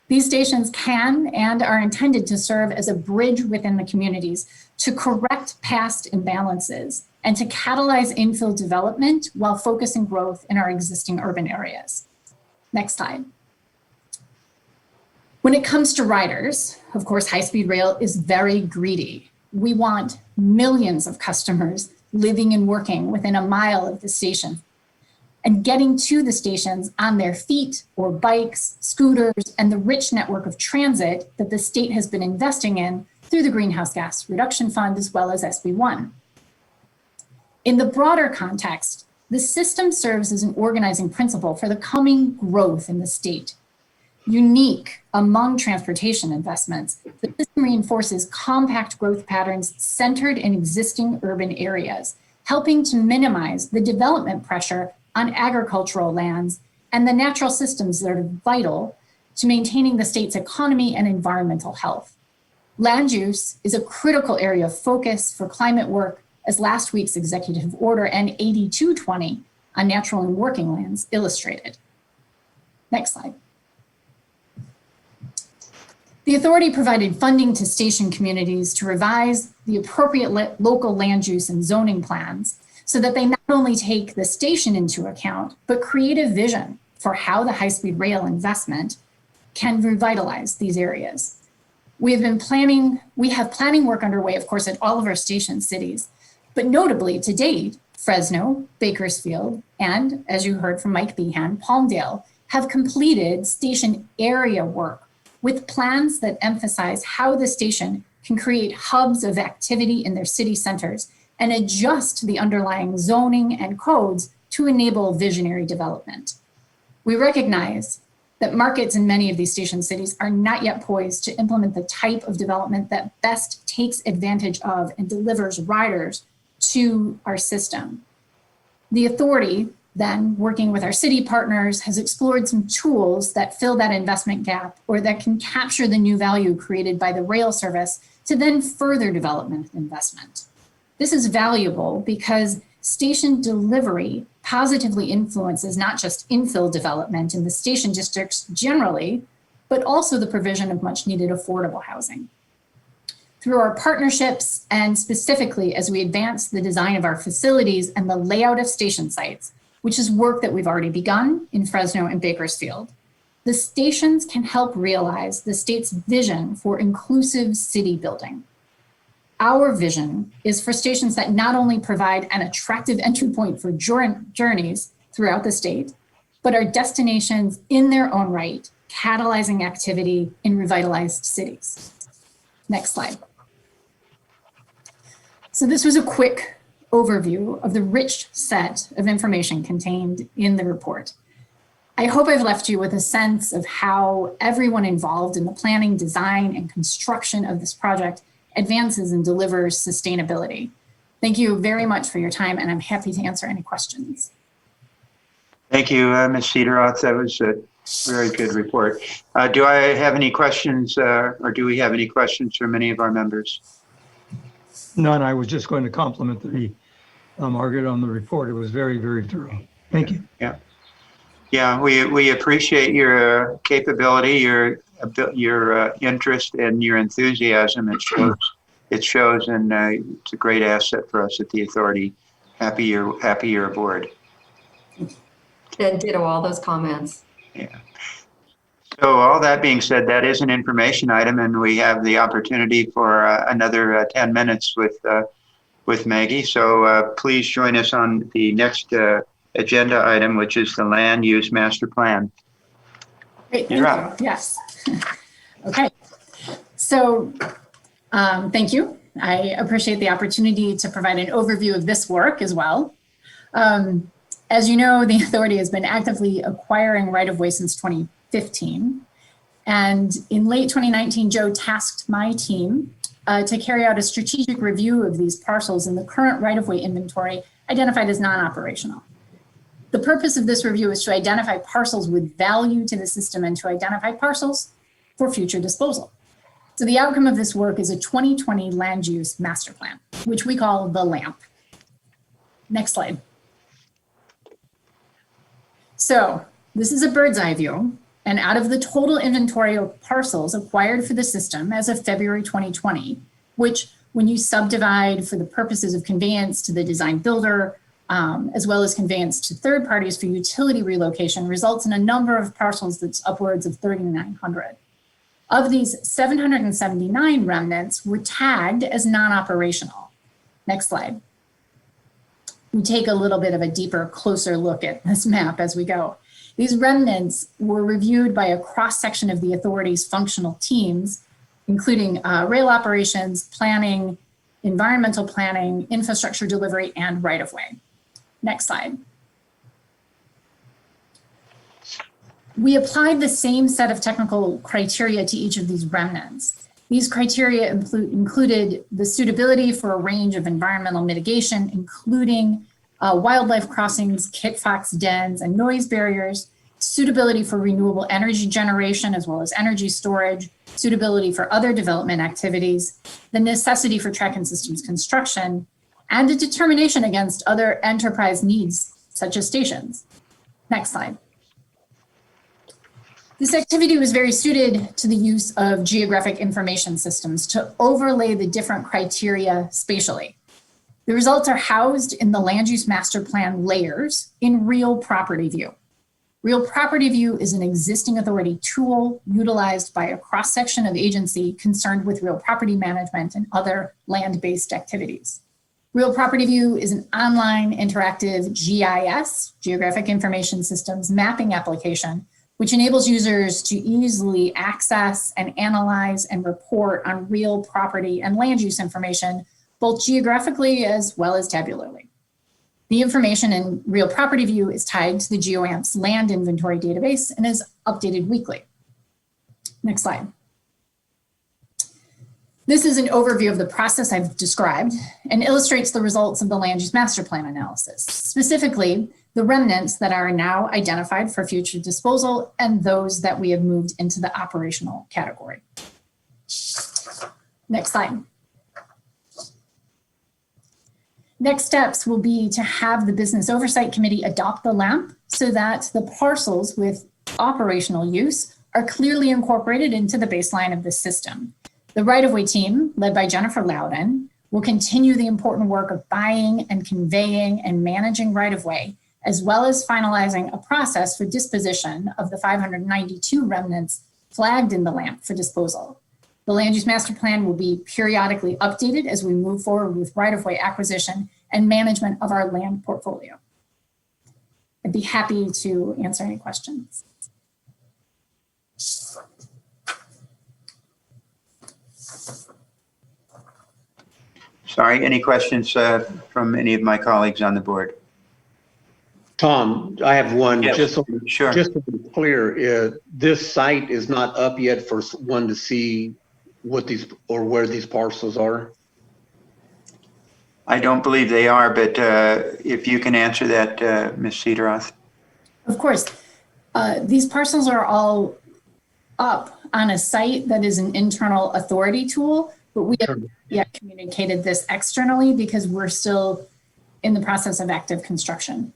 These stations can and are intended to serve as a bridge within the communities to correct past imbalances and to catalyze infill development while focusing growth in our existing urban areas. Next slide. When it comes to riders, of course, high-speed rail is very greedy. We want millions of customers living and working within a mile of the station and getting to the stations on their feet or bikes, scooters, and the rich network of transit that the state has been investing in through the Greenhouse Gas Reduction Fund as well as SB1. In the broader context, the system serves as an organizing principle for the coming growth in the state. Unique among transportation investments, the system reinforces compact growth patterns centered in existing urban areas, helping to minimize the development pressure on agricultural lands and the natural systems that are vital to maintaining the state's economy and environmental health. Land use is a critical area of focus for climate work, as last week's Executive Order N8220 on natural and working lands illustrated. Next slide. The authority provided funding to station communities to revise the appropriate local land use and zoning plans so that they not only take the station into account, but create a vision for how the high-speed rail investment can revitalize these areas. We have planning work underway, of course, at all of our station cities, but notably to date, Fresno, Bakersfield, and as you heard from Mike Behan, Palmdale have completed station area work with plans that emphasize how the station can create hubs of activity in their city centers and adjust the underlying zoning and codes to enable visionary development. We recognize that markets in many of these station cities are not yet poised to implement the type of development that best takes advantage of and delivers riders to our system. The authority, then, working with our city partners, has explored some tools that fill that investment gap or that can capture the new value created by the rail service to then further development investment. This is valuable because station delivery positively influences not just infill development in the station districts generally, but also the provision of much needed affordable housing. Through our partnerships and specifically as we advance the design of our facilities and the layout of station sites, which is work that we've already begun in Fresno and Bakersfield, the stations can help realize the state's vision for inclusive city building. Our vision is for stations that not only provide an attractive entry point for journeys throughout the state, but are destinations in their own right, catalyzing activity in revitalized cities. Next slide. So this was a quick overview of the rich set of information contained in the report. I hope I've left you with a sense of how everyone involved in the planning, design, and construction of this project advances and delivers sustainability. Thank you very much for your time, and I'm happy to answer any questions. Thank you, Ms. Cederoth. That was a very good report. Do I have any questions, or do we have any questions from any of our members? None. I was just going to compliment the Margaret on the report. It was very, very thorough. Thank you. Yeah, we appreciate your capability, your interest, and your enthusiasm. It shows, and it's a great asset for us at the authority. Happy you're aboard. And ditto all those comments. Yeah. So all that being said, that is an information item, and we have the opportunity for another 10 minutes with Maggie. So please join us on the next agenda item, which is the land use master plan. Great, thank you. Yes. Okay. So thank you. I appreciate the opportunity to provide an overview of this work as well. As you know, the authority has been actively acquiring right-of-way since 2015. And in late 2019, Joe tasked my team to carry out a strategic review of these parcels in the current right-of-way inventory identified as non-operational. The purpose of this review is to identify parcels with value to the system and to identify parcels for future disposal. So the outcome of this work is a 2020 land use master plan, which we call the LAMP. Next slide. So this is a bird's eye view, and out of the total inventory of parcels acquired for the system as of February 2020, which when you subdivide for the purposes of conveyance to the design builder, as well as conveyance to third parties for utility relocation, results in a number of parcels that's upwards of 3,900. Of these, 779 remnants were tagged as non-operational. Next slide. We take a little bit of a deeper, closer look at this map as we go. These remnants were reviewed by a cross-section of the authority's functional teams, including rail operations, planning, environmental planning, infrastructure delivery, and right-of-way. Next slide. We applied the same set of technical criteria to each of these remnants. These criteria included the suitability for a range of environmental mitigation, including wildlife crossings, kit fox dens, and noise barriers, suitability for renewable energy generation, as well as energy storage, suitability for other development activities, the necessity for track and systems construction, and a determination against other enterprise needs, such as stations. Next slide. This activity was very suited to the use of geographic information systems to overlay the different criteria spatially. The results are housed in the land use master plan layers in real property view. Real Property View is an existing authority tool utilized by a cross-section of agency concerned with real property management and other land-based activities. Real Property View is an online interactive GIS, Geographic Information Systems, mapping application, which enables users to easily access and analyze and report on real property and land use information, both geographically as well as tabularly. The information in Real Property View is tied to the GeoAmps land inventory database and is updated weekly. Next slide. This is an overview of the process I've described and illustrates the results of the land use master plan analysis, specifically the remnants that are now identified for future disposal and those that we have moved into the operational category. Next slide. Next steps will be to have the Business Oversight Committee adopt the LAMP so that the parcels with operational use are clearly incorporated into the baseline of the system. The right-of-way team, led by Jennifer Loudon, will continue the important work of buying and conveying and managing right-of-way, as well as finalizing a process for disposition of the 592 remnants flagged in the LAMP for disposal. The land use master plan will be periodically updated as we move forward with right-of-way acquisition and management of our land portfolio. I'd be happy to answer any questions. Sorry, any questions from any of my colleagues on the board? Tom, I have one. Yes, just so, sure. Just to be clear, this site is not up yet for one to see what these or where these parcels are. I don't believe they are, but if you can answer that, Ms. Cedroth. Of course. These parcels are all up on a site that is an internal authority tool, but we haven't yet communicated this externally because we're still in the process of active construction.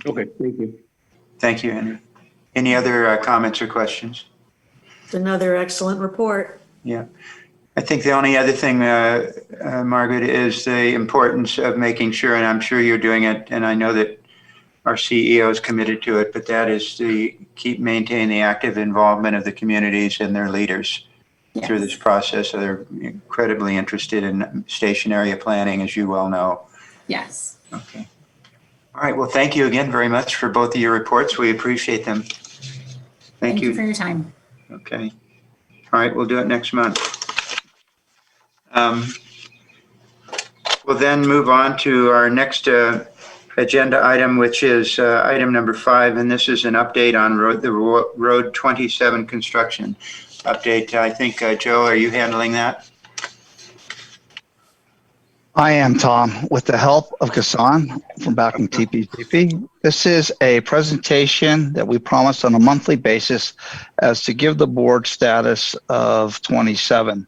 Okay, thank you. Thank you, Henry. Any other comments or questions? It's another excellent report. Yeah. I think the only other thing, Margaret, is the importance of making sure, and I'm sure you're doing it, and I know that our CEO is committed to it, but that is to maintain the active involvement of the communities and their leaders through this process. So they're incredibly interested in station area planning, as you well know. Yes. Okay. All right. Well, thank you again very much for both of your reports. We appreciate them. Thank you for your time. Okay. All right. We'll do it next month. We'll then move on to our next agenda item, which is item number 5, and this is an update on Road 27 construction update. I think, Joe, are you handling that? I am, Tom, with the help of Gassan from back in TPTP. This is a presentation that we promised on a monthly basis as to give the board status of 27.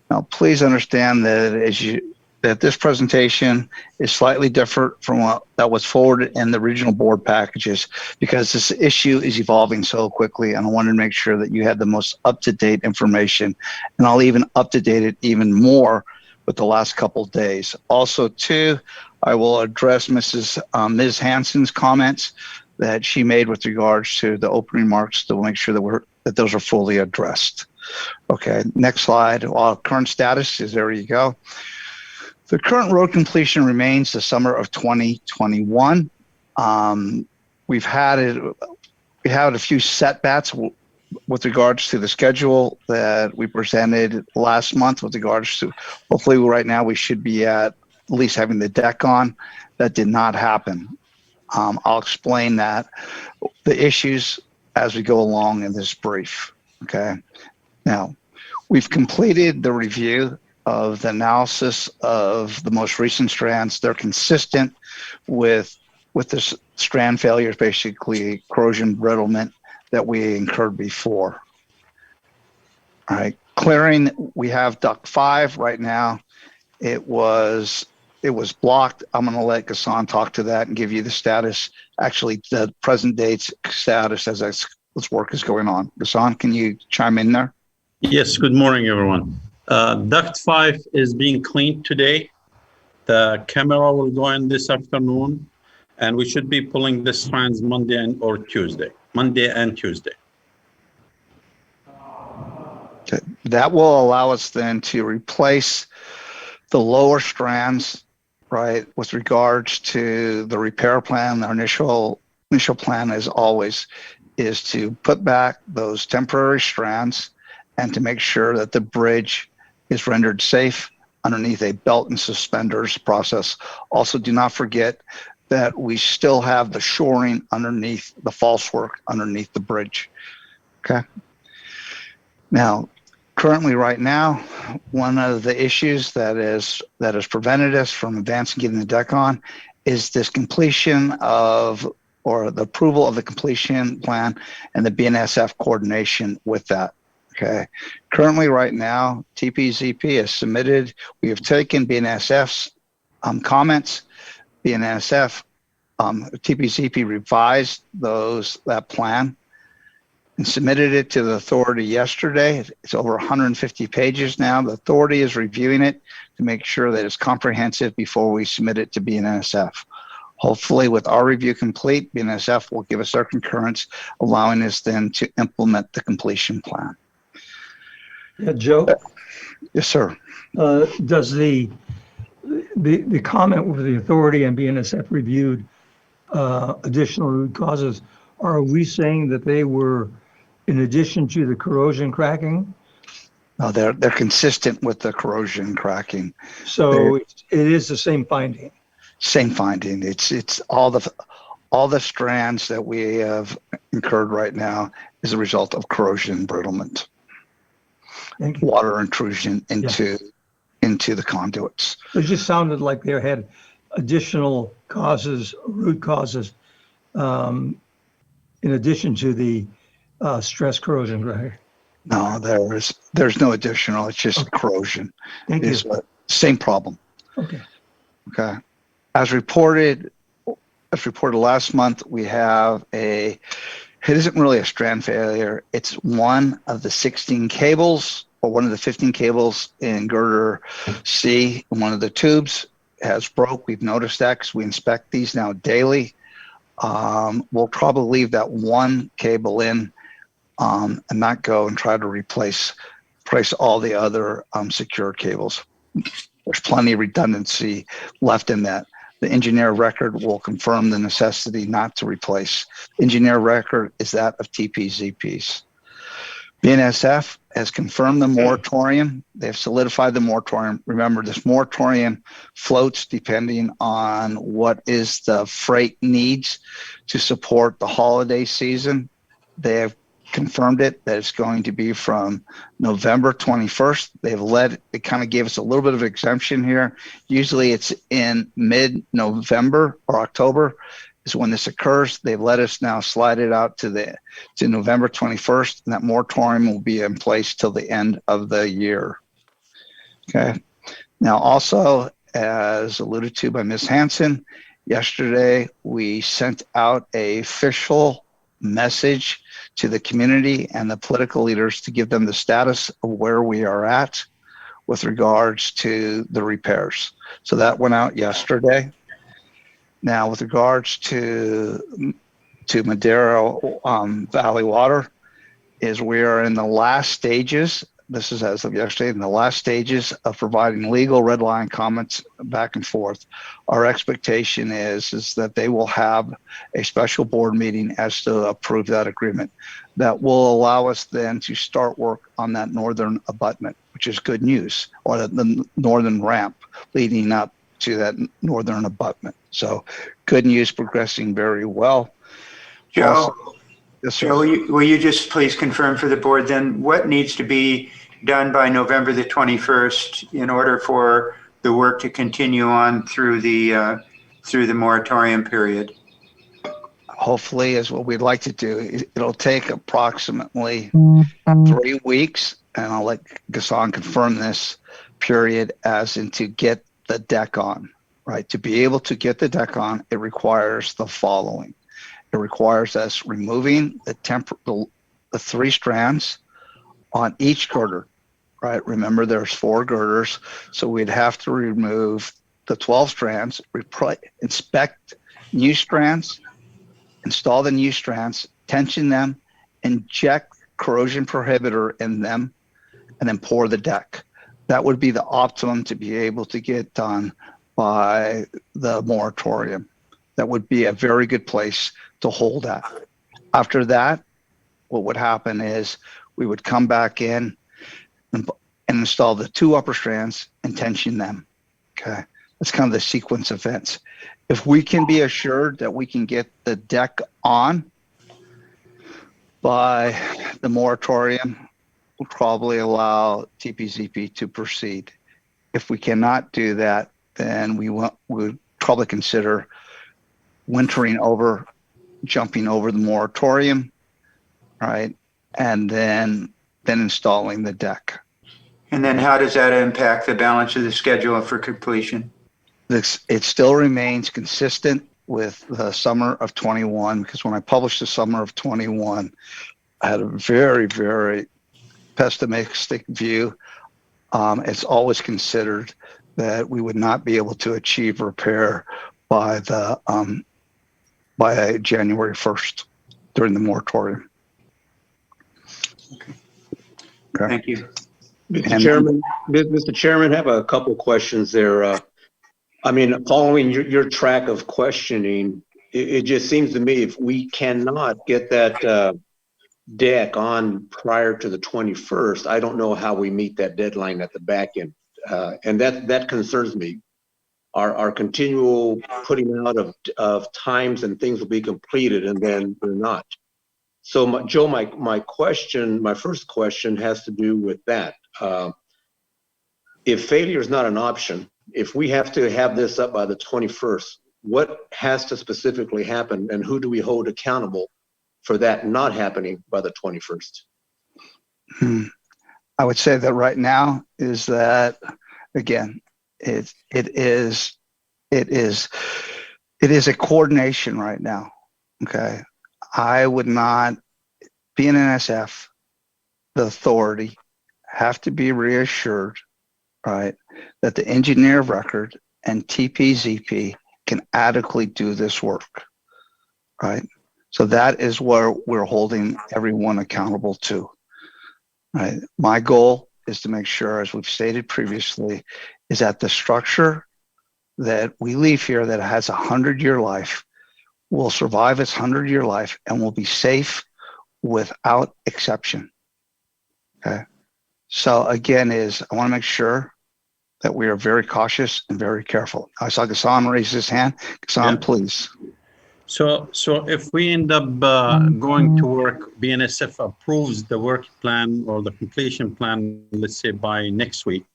Now, please understand that this presentation is slightly different from what that was forwarded in the regional board packages because this issue is evolving so quickly, and I wanted to make sure that you had the most up-to-date information, and I'll even up-to-date it even more with the last couple of days. Also, too, I will address Ms. Hansen's comments that she made with regards to the opening remarks to make sure that those are fully addressed. Okay, next slide. Well, current status is, there you go. The current road completion remains the summer of 2021. We had a few setbacks with regards to the schedule that we presented last month with regards to, hopefully right now we should be at least having the deck on. That did not happen. I'll explain that, the issues as we go along in this brief, okay? Now, we've completed the review of the analysis of the most recent strands. They're consistent with the strand failures, basically corrosion brittlement that we incurred before. All right, clearing, we have duct 5 right now. It was blocked. I'm going to let Gassan talk to that and give you the status, actually the present date's status as this work is going on. Gassan, can you chime in there? Yes, good morning, everyone. Duct 5 is being cleaned today. The camera will go in this afternoon. And we should be pulling the strands Monday or Tuesday. Monday and Tuesday. Okay. That will allow us then to replace the lower strands, right, with regards to the repair plan. Our initial plan, as always, is to put back those temporary strands and to make sure that the bridge is rendered safe underneath a belt and suspenders process. Also, do not forget that we still have the shoring underneath, the false work underneath the bridge. Okay. Now, currently right now, one of the issues that has prevented us from advancing getting the deck on is this completion of, or the approval of the completion plan and the BNSF coordination with that. Okay. Currently right now, TPZP has submitted, we have taken BNSF's comments. BNSF, TPZP revised that plan and submitted it to the authority yesterday. It's over 150 pages now. The authority is reviewing it to make sure that it's comprehensive before we submit it to BNSF. Hopefully, with our review complete, BNSF will give us their concurrence, allowing us then to implement the completion plan. Yeah, Joe? Yes, sir. Does the comment with the authority and BNSF reviewed additional root causes, are we saying that they were in addition to the corrosion cracking? No, they're consistent with the corrosion cracking. So it is the same finding. Same finding. It's all the strands that we have incurred right now is a result of corrosion embrittlement, water intrusion into the conduits. It just sounded like they had additional causes, root causes, in addition to the stress corrosion cracking. No, there's no additional. It's just corrosion. Thank you. Same problem. Okay. Okay. As reported last month, we have it isn't really a strand failure. It's one of the 16 cables or one of the 15 cables in girder C. One of the tubes has broke. We've noticed that because we inspect these now daily. We'll probably leave that one cable in and not go and try to replace all the other secure cables. There's plenty of redundancy left in that. The engineer record will confirm the necessity not to replace. Engineer record is that of TPZP's. BNSF has confirmed the moratorium. They've solidified the moratorium. Remember, this moratorium floats depending on what is the freight needs to support the holiday season. They have confirmed it that it's going to be from November 21st. They kind of gave us a little bit of exemption here. Usually it's in mid-November or October is when this occurs. They've let us now slide it out to November 21st, and that moratorium will be in place till the end of the year. Okay. Now also, as alluded to by Ms. Hanson, yesterday we sent out a official message to the community and the political leaders to give them the status of where we are at with regards to the repairs. So that went out yesterday. Now, with regards to Madero Valley Water, is we are in the last stages. This is as of yesterday, in the last stages of providing legal red line comments back and forth. Our expectation is that they will have a special board meeting as to approve that agreement. That will allow us then to start work on that northern abutment, which is good news, or the northern ramp leading up to that northern abutment. So good news, progressing very well. Joe, will you just please confirm for the board then what needs to be done by November the 21st in order for the work to continue on through the moratorium period? Hopefully is what we'd like to do. It'll take approximately 3 weeks, and I'll let Ghassan confirm this period as in to get the deck on, right? To be able to get the deck on, it requires the following. It requires us removing the 3 strands on each girder, right? Remember, there's 4 girders, so we'd have to remove the 12 strands, inspect new strands, install the new strands, tension them, inject corrosion prohibitor in them, and then pour the deck. That would be the optimum to be able to get done by the moratorium. That would be a very good place to hold at. After that, what would happen is we would come back in and install the 2 upper strands and tension them. Okay, that's kind of the sequence of events. If we can be assured that we can get the deck on by the moratorium, we'll probably allow TPZP to proceed. If we cannot do that, then we would probably consider wintering over, jumping over the moratorium, right? And then installing the deck. And then how does that impact the balance of the schedule for completion? It still remains consistent with the summer of 21, because when I published the summer of 21, I had a very, very pessimistic view. It's always considered that we would not be able to achieve repair by January 1st during the moratorium. Okay. Okay. Thank you. Mr. Chairman, I have a couple of questions there. I mean, following your track of questioning, it just seems to me if we cannot get that deck on prior to the 21st, I don't know how we meet that deadline at the back end. And that concerns me. Our continual putting out of times and things will be completed and then they're not. So Joe, my first question has to do with that. If failure is not an option, if we have to have this up by the 21st, what has to specifically happen and who do we hold accountable for that not happening by the 21st? I would say that right now is that, again, it is a coordination right now. Okay. I would not, being an NSF, the authority, have to be reassured, right, that the engineer of record and TPZP can adequately do this work, right? So that is where we're holding everyone accountable to, right? My goal is to make sure, as we've stated previously, is that the structure that we leave here that has a 100-year life will survive its 100-year life and will be safe without exception. Okay. So again, I want to make sure that we are very cautious and very careful. I saw Ghassan raise his hand. Ghassan, yeah. Please. So if we end up going to work, BNSF approves the work plan or the completion plan, let's say by next week,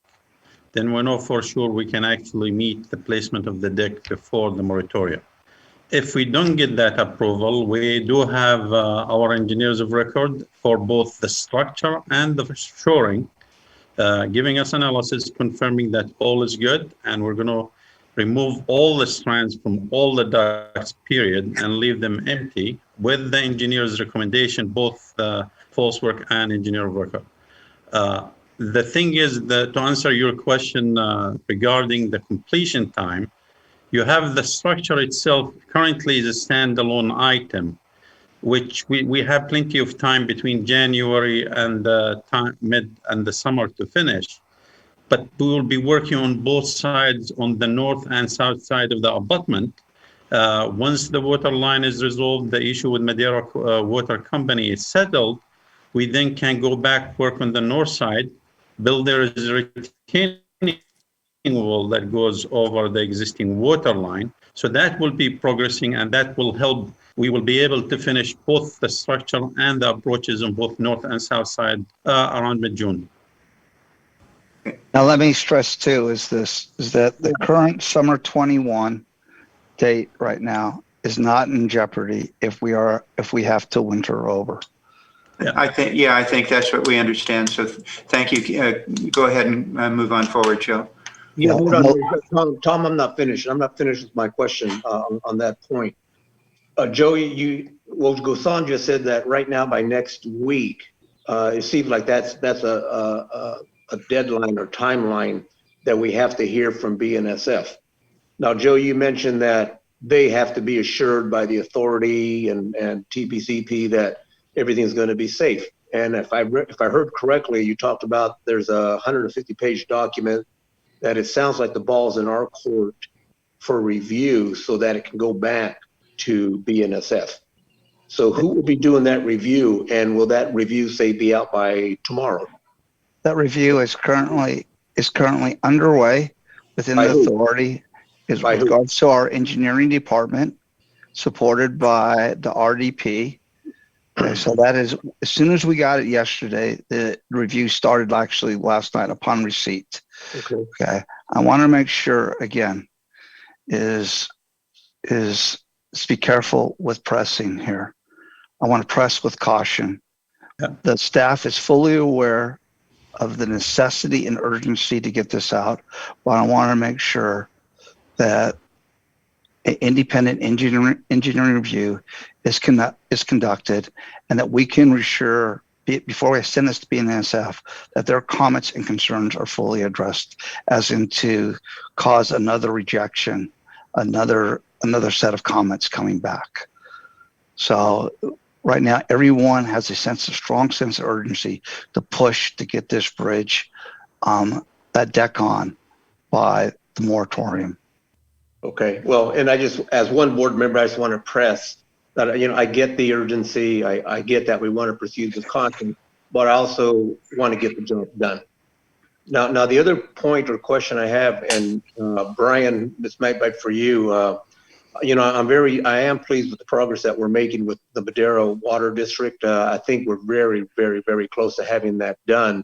then we know for sure we can actually meet the placement of the deck before the moratorium. If we don't get that approval, we do have our engineers of record for both the structure and the shoring, giving us analysis confirming that all is good, and we're going to remove all the strands from all the ducts, period, and leave them empty with the engineer's recommendation, both false work and engineer of record. The thing is that to answer your question regarding the completion time, you have the structure itself currently is a standalone item, which we have plenty of time between January and mid and the summer to finish. But we will be working on both sides, on the north and south side of the abutment. Once the water line is resolved, the issue with Madeira Water Company is settled, we then can go back, work on the north side, build there is a retaining wall that goes over the existing water line. So that will be progressing, and that will help. We will be able to finish both the structure and the approaches on both north and south side around mid-June. Now, let me stress too, is that the current summer 21 date right now is not in jeopardy if we have to winter over. Yeah. I think that's what we understand. So thank you. Go ahead and move on forward, Joe. Yeah, hold on, Tom. I'm not finished. With my question on that point. Joey, Ghassan just said that right now by next week. It seems like that's a deadline or timeline that we have to hear from BNSF. Now, Joe, you mentioned that they have to be assured by the authority and TPCP that everything's going to be safe. And if I heard correctly, you talked about there's a 150-page document that it sounds like the ball's in our court for review so that it can go back to BNSF. So who will be doing that review, and will that review, say, be out by tomorrow? That review is currently underway within the authority. Is with regards to our engineering department, supported by the RDP. Okay, so that is, as soon as we got it yesterday, the review started actually last night upon receipt. Okay. I want to make sure again is be careful with pressing here. I want to press with caution. Yeah. The staff is fully aware of the necessity and urgency to get this out, but I want to make sure that an independent engineering review is conducted, and that we can ensure before we send this to BNSF that their comments and concerns are fully addressed, as in to cause another rejection, another set of comments coming back. So right now, everyone has a strong sense of urgency to push to get this bridge, that deck on by the moratorium. Okay, well, and I just, as one board member, I just want to press that, I get the urgency. I get that we want to proceed with caution, but I also want to get the job done. Now the other point or question I have, and Brian, this might be for you. I am pleased with the progress that we're making with the Madera Water District. I think we're very, very, very close to having that done.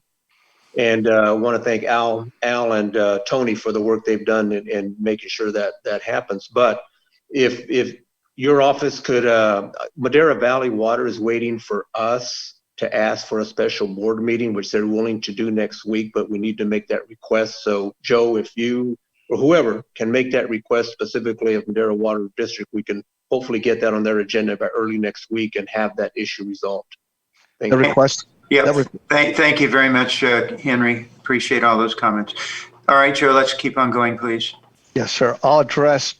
And I want to thank Al and Tony for the work they've done in making sure that happens. But if your office could, Madera Valley Water is waiting for us to ask for a special board meeting, which they're willing to do next week, but we need to make that request. So Joe, if you or whoever can make that request specifically of Madera Water District, we can hopefully get that on their agenda by early next week and have that issue resolved. Thank you. Request. Yeah, thank you very much, Henry. Appreciate all those comments. All right, Joe, let's keep on going, please. Yes, sir. I'll address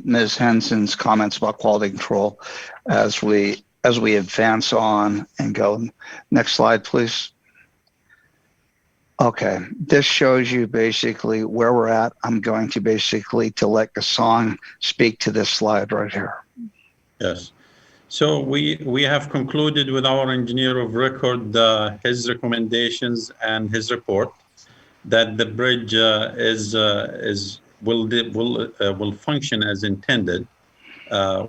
Ms. Henson's comments about quality control as we advance on and go. Next slide, please. Okay, this shows you basically where we're at. I'm going to let Gaston speak to this slide right here. Yes. So we have concluded with our engineer of record his recommendations and his report that the bridge will function as intended.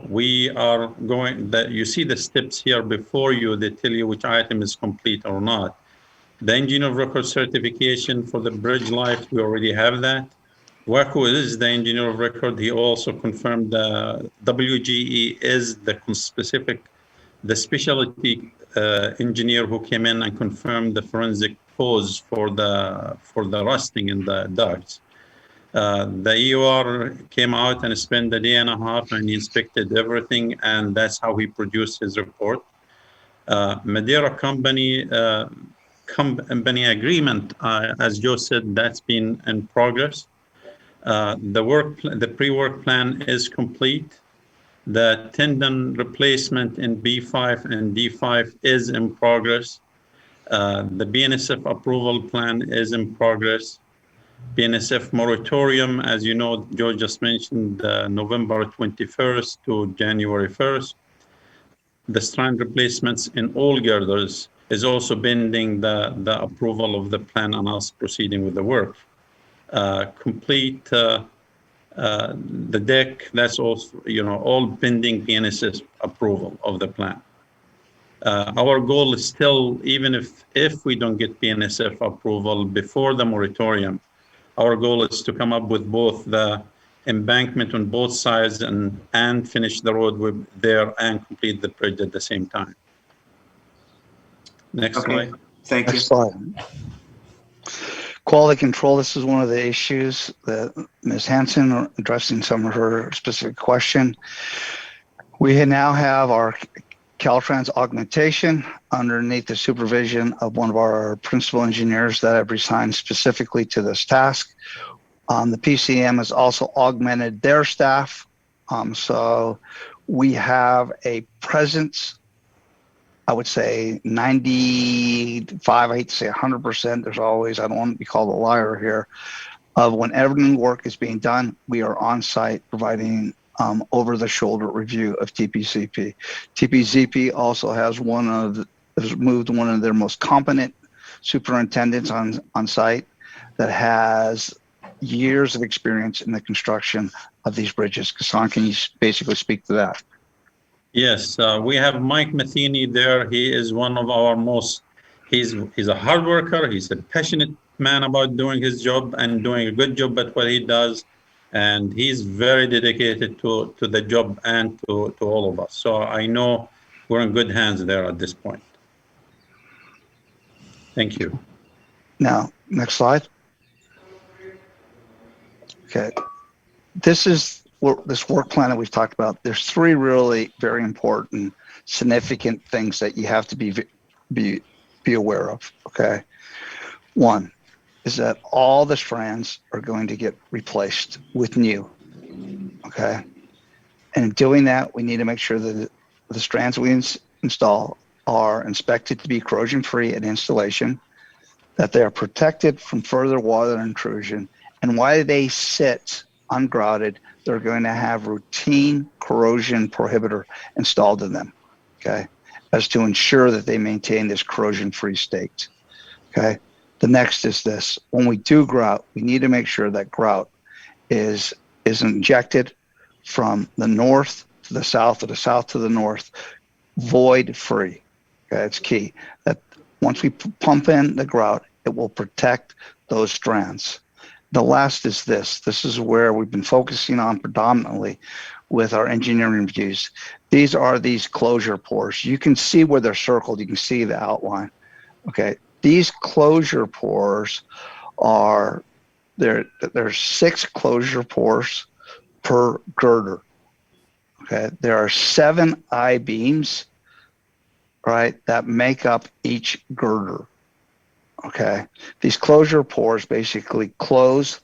We are going that you see the steps here before you. They tell you which item is complete or not. The engineer of record certification for the bridge life, we already have that. Waco is the engineer of record. He also confirmed the WGE is the specialty engineer who came in and confirmed the forensic cause for the rusting in the ducts. The EOR came out and spent a day and a half and he inspected everything, and that's how he produced his report. Madera company agreement, as Joe said, that's been in progress. The pre-work plan is complete. The tendon replacement in B5 and D5 is in progress. The BNSF approval plan is in progress. BNSF moratorium, as you know, Joe just mentioned, November 21st to January 1st. The strand replacements in all girders is also pending the approval of the plan and us proceeding with the work. Complete the deck, that's also, all pending BNSF approval of the plan. Our goal is still, even if we don't get BNSF approval before the moratorium, our goal is to come up with both the embankment on both sides and finish the road there and complete the bridge at the same time. Next slide. Thank you. Next slide. Quality control, this is one of the issues that Ms. Hanson, addressing some of her specific question. We now have our Caltrans augmentation underneath the supervision of one of our principal engineers that have resigned specifically to this task. The PCM has also augmented their staff So we have a presence, I would say 95, I hate to say 100%. There's always, I don't want to be called a liar here, of whenever new work is being done, we are on site providing over the shoulder review of TPCP. TPCP also has moved one of their most competent superintendents on site that has years of experience in the construction of these bridges. Kassan, can you basically speak to that? Yes, we have Mike Matheny there. He is one of our most, he's a hard worker. He's a passionate man about doing his job and doing a good job at what he does. And he's very dedicated to the job and to all of us. So I know we're in good hands there at this point. Thank you. Now, next slide. Okay. This is this work plan that we've talked about. There's three really very important, significant things that you have to be aware of. Okay. One is that all the strands are going to get replaced with new. Okay. And in doing that, we need to make sure that the strands we install are inspected to be corrosion free at installation, that they are protected from further water intrusion, and while they sit ungrouted, they're going to have routine corrosion prohibitor installed in them, okay, as to ensure that they maintain this corrosion-free state, okay? The next is this. When we do grout, we need to make sure that grout is injected from the north to the south or the south to the north, void-free, okay? It's key that once we pump in the grout, it will protect those strands. The last is this. This is where we've been focusing on predominantly with our engineering reviews. These are these closure pores. You can see where they're circled. You can see the outline. Okay. These closure pores are, there's 6 closure pores per girder. Okay. There are 7 I-beams, right, that make up each girder. Okay, these closure pores basically close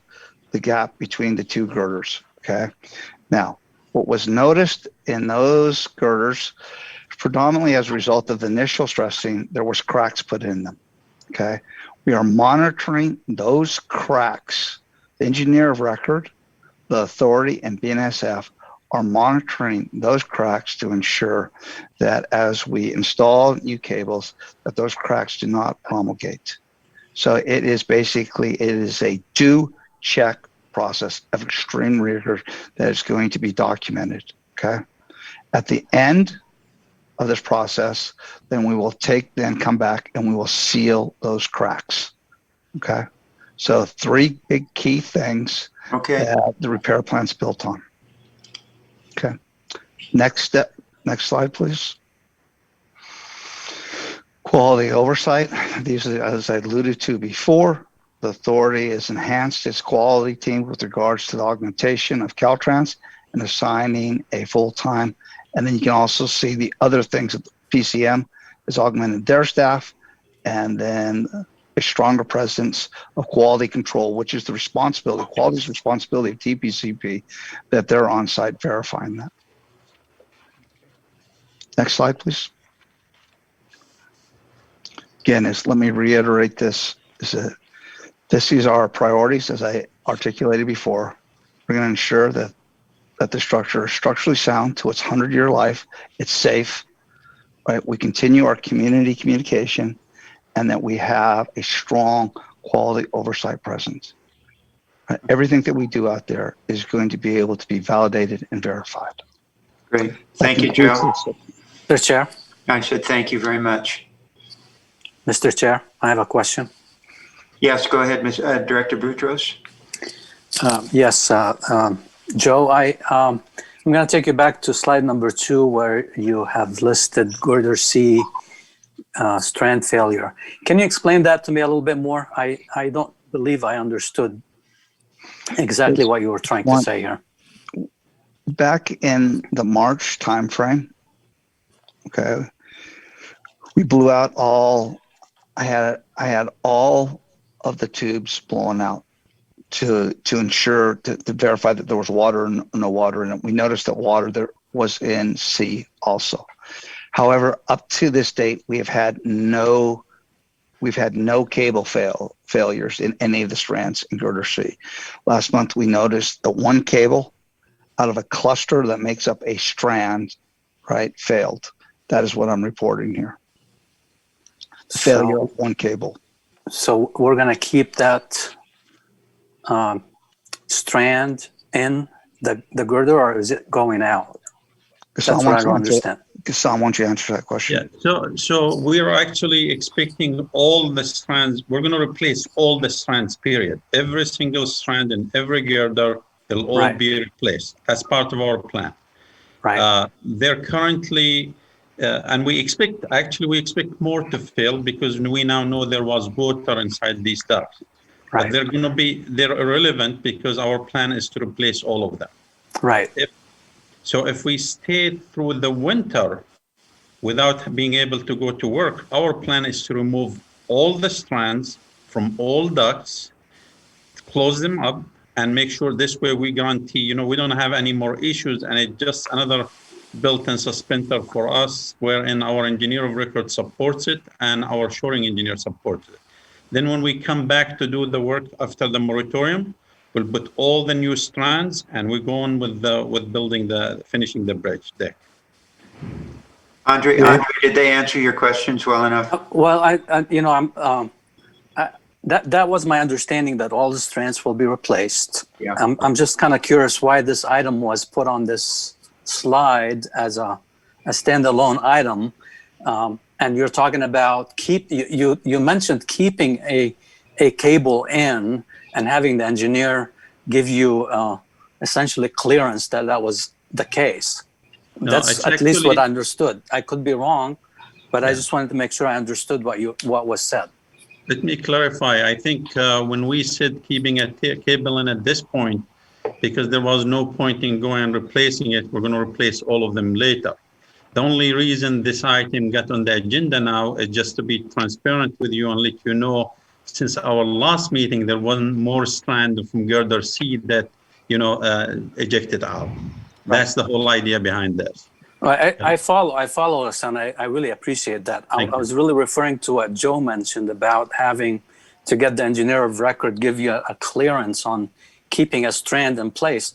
the gap between the 2 girders. Okay, now what was noticed in those girders, predominantly as a result of the initial stressing, there was cracks put in them. Okay, we are monitoring those cracks. The engineer of record, the authority, and BNSF are monitoring those cracks to ensure that as we install new cables, that those cracks do not promulgate. So it is basically, it is a check process of extreme rigor that is going to be documented, okay? At the end of this process, then we will come back and we will seal those cracks, okay? So 3 big key things that the repair plan's built on. Okay, next slide, please. Quality oversight. These are, as I alluded to before, the authority has enhanced its quality team with regards to the augmentation of Caltrans and assigning a full-time. And then you can also see the other things that the PCM has augmented their staff, and then a stronger presence of quality control, which is the responsibility, quality's responsibility of TPCP, that they're on site verifying that. Next slide, please. Again, let me reiterate this, these are our priorities, as I articulated before. We're going to ensure that the structure is structurally sound to its 100-year life, it's safe, right? We continue our community communication, and that we have a strong quality oversight presence. Right? Everything that we do out there is going to be able to be validated and verified. Great. Thank you, Joe. Mr. Chair. I said thank you very much. Mr. Chair, I have a question. Yes, go ahead, Director Boutros. Yes, Joe, I'm going to take you back to slide number 2, where you have listed girder C strand failure. Can you explain that to me a little bit more? I don't believe I understood exactly what you were trying to say here. Back in the March timeframe, okay, we blew out all, I had all of the tubes blown out to ensure to verify that there was water and no water in it. We noticed that water there was in C also. However, up to this date, we've had no cable failures in any of the strands in girder C. Last month, we noticed that one cable out of a cluster that makes up a strand, right, failed. That is what I'm reporting here. Failure of one cable. So we're going to keep that strand in the girder, or is it going out? That's what I don't understand. Gassan, why don't you answer that question? Yeah, so we are actually expecting all the strands. We're going to replace all the strands, period. Every single strand in every girder will all be replaced as part of our plan. Right. They're currently, and we expect more to fail because we now know there was water inside these ducts. Right. But they're irrelevant because our plan is to replace all of them. Right. So if we stay through the winter without being able to go to work, our plan is to remove all the strands from all ducts, close them up, and make sure this way we guarantee, we don't have any more issues, and it's just another built-in suspender for us, wherein our engineer of record supports it and our shoring engineer supports it. Then when we come back to do the work after the moratorium, we'll put all the new strands and we go on with finishing the bridge deck. Andre, did they answer your questions well enough? Well, that was my understanding, that all the strands will be replaced. Yeah. I'm just kind of curious why this item was put on this slide as a standalone item. And you're talking about you mentioned keeping a cable in and having the engineer give you essentially clearance that was the case. That's at least what I understood. I could be wrong, but I just wanted to make sure I understood what was said. Let me clarify. I think when we said keeping a cable in at this point, because there was no point in going and replacing it, we're going to replace all of them later. The only reason this item got on the agenda now is just to be transparent with you and let you know, since our last meeting, there wasn't more strand from girder C that, ejected out. That's the whole idea behind this. I follow us, and I really appreciate that. I was really referring to what Joe mentioned about having to get the engineer of record give you a clearance on keeping a strand in place.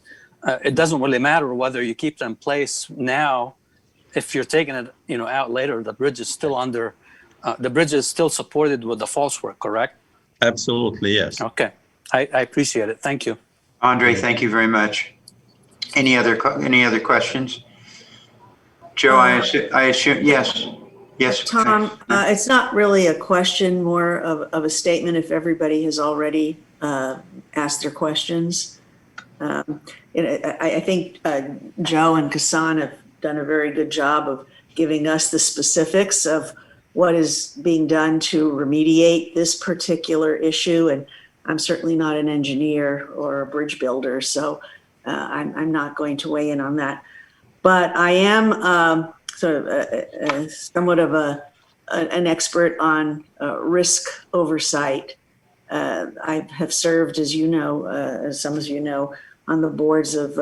It doesn't really matter whether you keep it in place now. If you're taking it, out later, the bridge is still supported with the false work, correct? Absolutely, yes. Okay, I appreciate it. Thank you, Andre. Thank you very much. Any other questions? Joe, I assume yes. Tom, it's not really a question, more of a statement. If everybody has already asked their questions, I think Joe and Gassan have done a very good job of giving us the specifics of what is being done to remediate this particular issue. And I'm certainly not an engineer or a bridge builder, so I'm not going to weigh in on that. But I am somewhat of an expert on risk oversight. I have served, as you know, as some of you know, on the boards of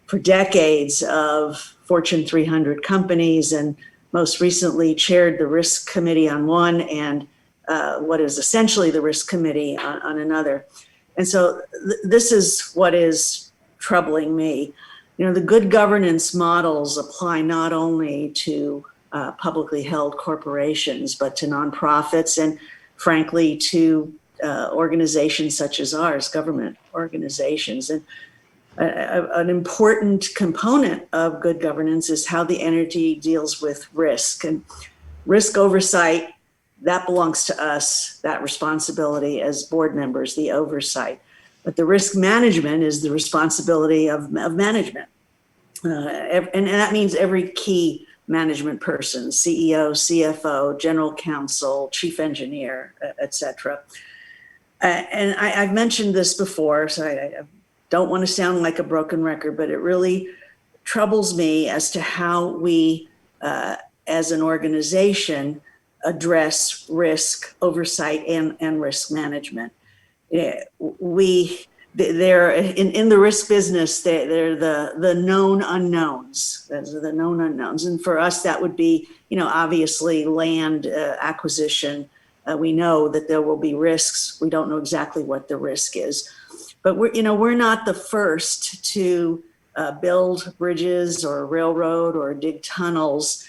for decades of Fortune 300 companies, and most recently chaired the risk committee on one and what is essentially the risk committee on another. And so this is what is troubling me. The good governance models apply not only to publicly held corporations, but to nonprofits and frankly to organizations such as ours, government organizations. And an important component of good governance is how the entity deals with risk. And risk oversight, that belongs to us, that responsibility as board members, the oversight. But the risk management is the responsibility of management. And that means every key management person, CEO, CFO, general counsel, chief engineer, et cetera. And I've mentioned this before, so I don't want to sound like a broken record, but it really troubles me as to how we, as an organization, address risk oversight and risk management. We they're in the risk business, they're the known unknowns. Those are the known unknowns. And for us, that would be, obviously land acquisition. We know that there will be risks. We don't know exactly what the risk is. But we're not the first to build bridges or railroad or dig tunnels.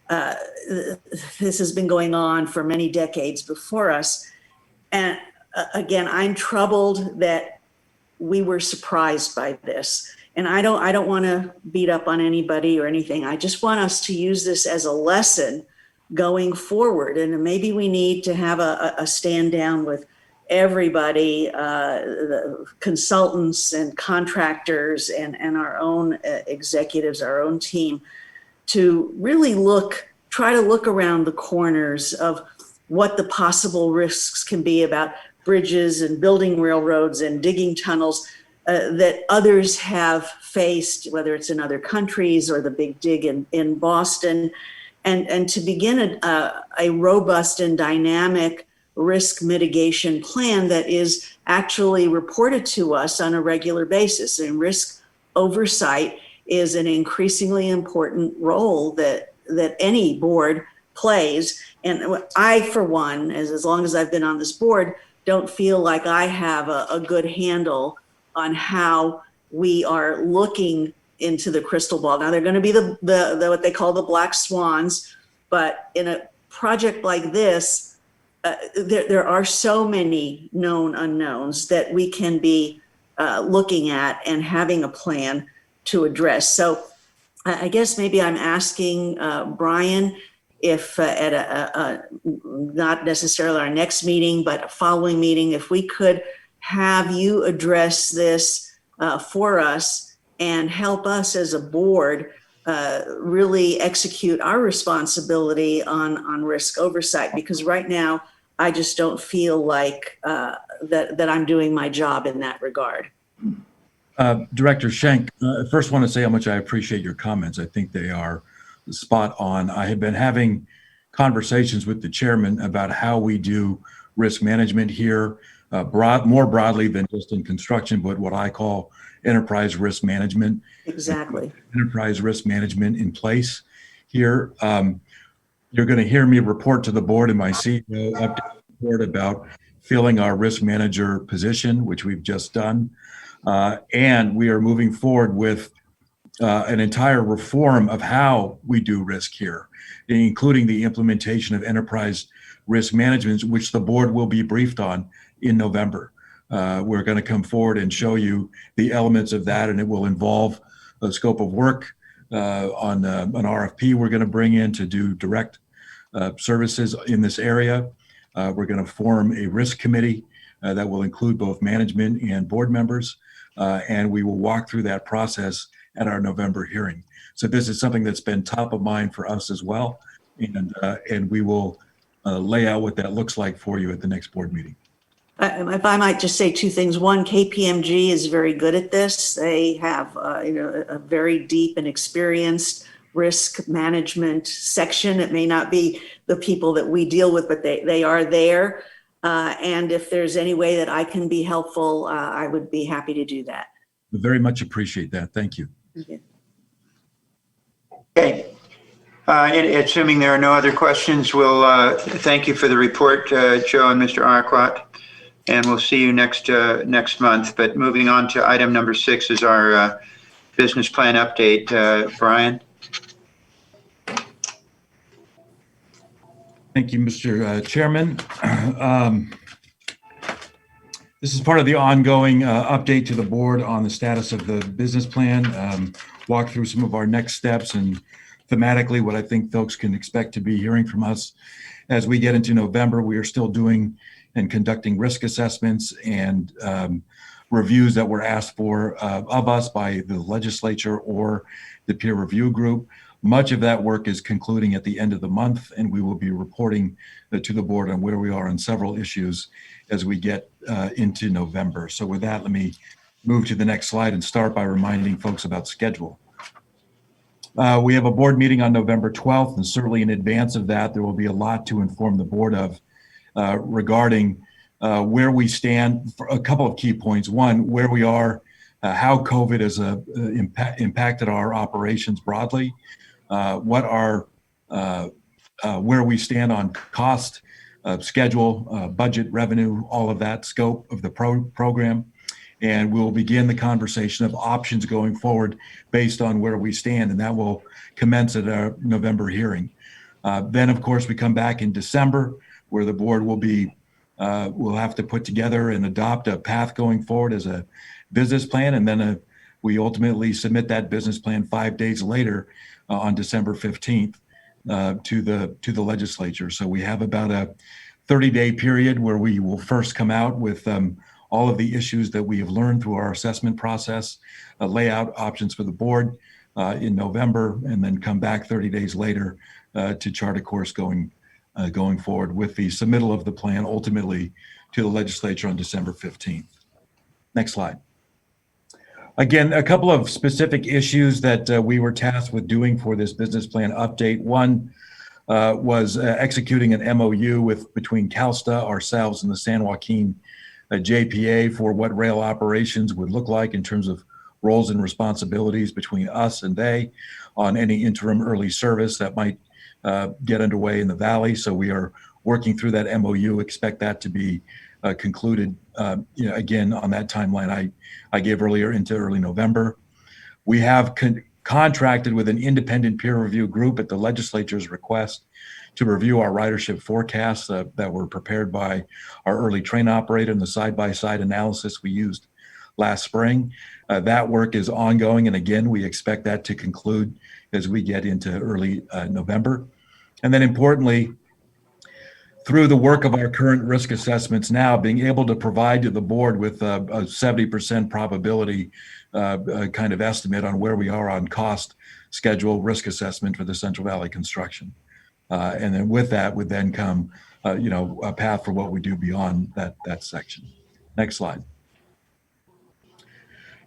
This has been going on for many decades before us. And again, I'm troubled that we were surprised by this. And I don't want to beat up on anybody or anything. I just want us to use this as a lesson going forward. And maybe we need to have a stand down with everybody, the consultants and contractors and our own executives, our own team, to really try to look around the corners of what the possible risks can be about bridges and building railroads and digging tunnels that others have faced, whether it's in other countries or the big dig in Boston, and to begin a robust and dynamic risk mitigation plan that is actually reported to us on a regular basis. And risk oversight is an increasingly important role that any board plays. And I, for one, as long as I've been on this board, don't feel like I have a good handle on how we are looking into the crystal ball. Now, they're going to be the what they call the black swans, but in a project like this, there are so many known unknowns that we can be looking at and having a plan to address. So I guess maybe I'm asking Brian if at not necessarily our next meeting, but a following meeting, if we could have you address this for us and help us as a board really execute our responsibility on risk oversight, because right now I just don't feel like that I'm doing my job in that regard. Director Schenk, I first want to say how much I appreciate your comments. I think they are spot on. I have been having conversations with the chairman about how we do risk management here, more broadly than just in construction, but what I call enterprise risk management. Exactly. Enterprise risk management in place here. You're going to hear me report to the board in my CEO update report about filling our risk manager position, which we've just done. And we are moving forward with an entire reform of how we do risk here, including the implementation of enterprise risk management, which the board will be briefed on in November. We're going to come forward and show you the elements of that, and it will involve a scope of work on an RFP we're going to bring in to do direct services in this area. We're going to form a risk committee that will include both management and board members, and we will walk through that process at our November hearing. So this is something that's been top of mind for us as well, and we will lay out what that looks like for you at the next board meeting. If I might just say two things. One, KPMG is very good at this. They have a very deep and experienced risk management section. It may not be the people that we deal with, but they are there. And if there's any way that I can be helpful, I would be happy to do that. We very much appreciate that. Thank you. Okay. Assuming there are no other questions, we'll thank you for the report, Joe and Mr. Arquat, and we'll see you next month. But moving on to item number 6 is our business plan update. Brian. Thank you, Mr. Chairman. This is part of the ongoing update to the board on the status of the business plan, walk through some of our next steps and thematically what I think folks can expect to be hearing from us as we get into November. We are still doing and conducting risk assessments and reviews that were asked for of us by the legislature or the peer review group. Much of that work is concluding at the end of the month, and we will be reporting to the board on where we are on several issues as we get into November. So with that, let me move to the next slide and start by reminding folks about schedule. We have a board meeting on November 12th, and certainly in advance of that, there will be a lot to inform the board of regarding where we stand for a couple of key points. One, where we are, how COVID has impacted our operations broadly, what are where we stand on cost, schedule, budget, revenue, all of that scope of the program. And we'll begin the conversation of options going forward based on where we stand, and that will commence at our November hearing. Then, of course, we come back in December, where the board will have to put together and adopt a path going forward as a business plan, and then we ultimately submit that business plan 5 days later on December 15th to the legislature. So we have about a 30-day period where we will first come out with all of the issues that we have learned through our assessment process, lay out options for the board in November, and then come back 30 days later to chart a course going forward with the submittal of the plan ultimately to the legislature on December 15th. Next slide. Again, a couple of specific issues that we were tasked with doing for this business plan update. One was executing an MOU between CalSTA, ourselves, and the San Joaquin JPA for what rail operations would look like in terms of roles and responsibilities between us and they on any interim early service that might get underway in the valley. So we are working through that MOU, expect that to be concluded again on that timeline I gave earlier into early November. We have contracted with an independent peer review group at the legislature's request to review our ridership forecasts that were prepared by our early train operator and the side-by-side analysis we used last spring. That work is ongoing, and again, we expect that to conclude as we get into early November. And then importantly, through the work of our current risk assessments now, being able to provide to the board with a 70% probability kind of estimate on where we are on cost, schedule, risk assessment for the Central Valley construction. And then with that would then come, a path for what we do beyond that section. Next slide.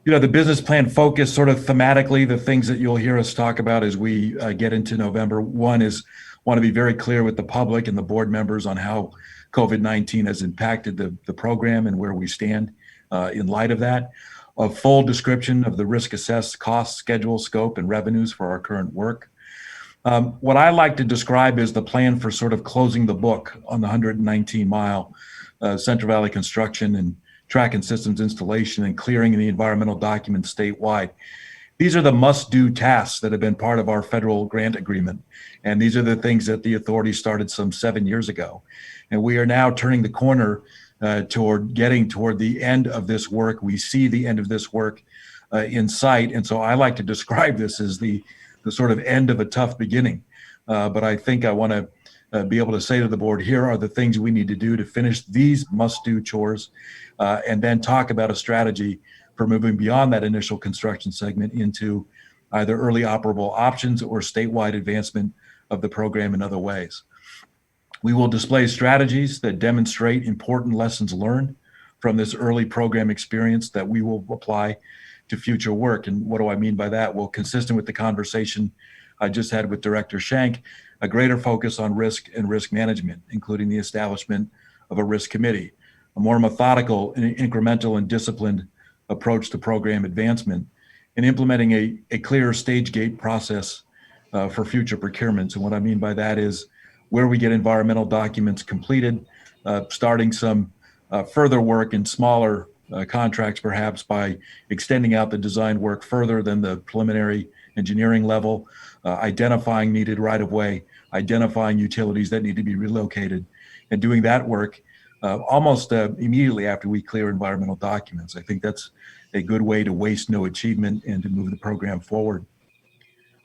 The business plan focus sort of thematically, the things that you'll hear us talk about as we get into November. One is want to be very clear with the public and the board members on how COVID-19 has impacted the program and where we stand in light of that. A full description of the risk assessed cost, schedule, scope, and revenues for our current work. What I like to describe is the plan for sort of closing the book on the 119-mile Central Valley construction and track and systems installation and clearing the environmental documents statewide. These are the must-do tasks that have been part of our federal grant agreement. And these are the things that the authority started some 7 years ago. And we are now turning the corner toward getting toward the end of this work. We see the end of this work in sight. And so I like to describe this as the sort of end of a tough beginning. But I think I want to be able to say to the board, here are the things we need to do to finish these must-do chores, and then talk about a strategy for moving beyond that initial construction segment into either early operable options or statewide advancement of the program in other ways. We will display strategies that demonstrate important lessons learned from this early program experience that we will apply to future work. And what do I mean by that? Well, consistent with the conversation I just had with Director Schenk, a greater focus on risk and risk management, including the establishment of a risk committee, a more methodical, incremental, and disciplined approach to program advancement, and implementing a clear stage gate process for future procurements. And what I mean by that is where we get environmental documents completed, starting some further work in smaller contracts, perhaps by extending out the design work further than the preliminary engineering level, identifying needed right-of-way, identifying utilities that need to be relocated, and doing that work almost immediately after we clear environmental documents. I think that's a good way to waste no achievement and to move the program forward.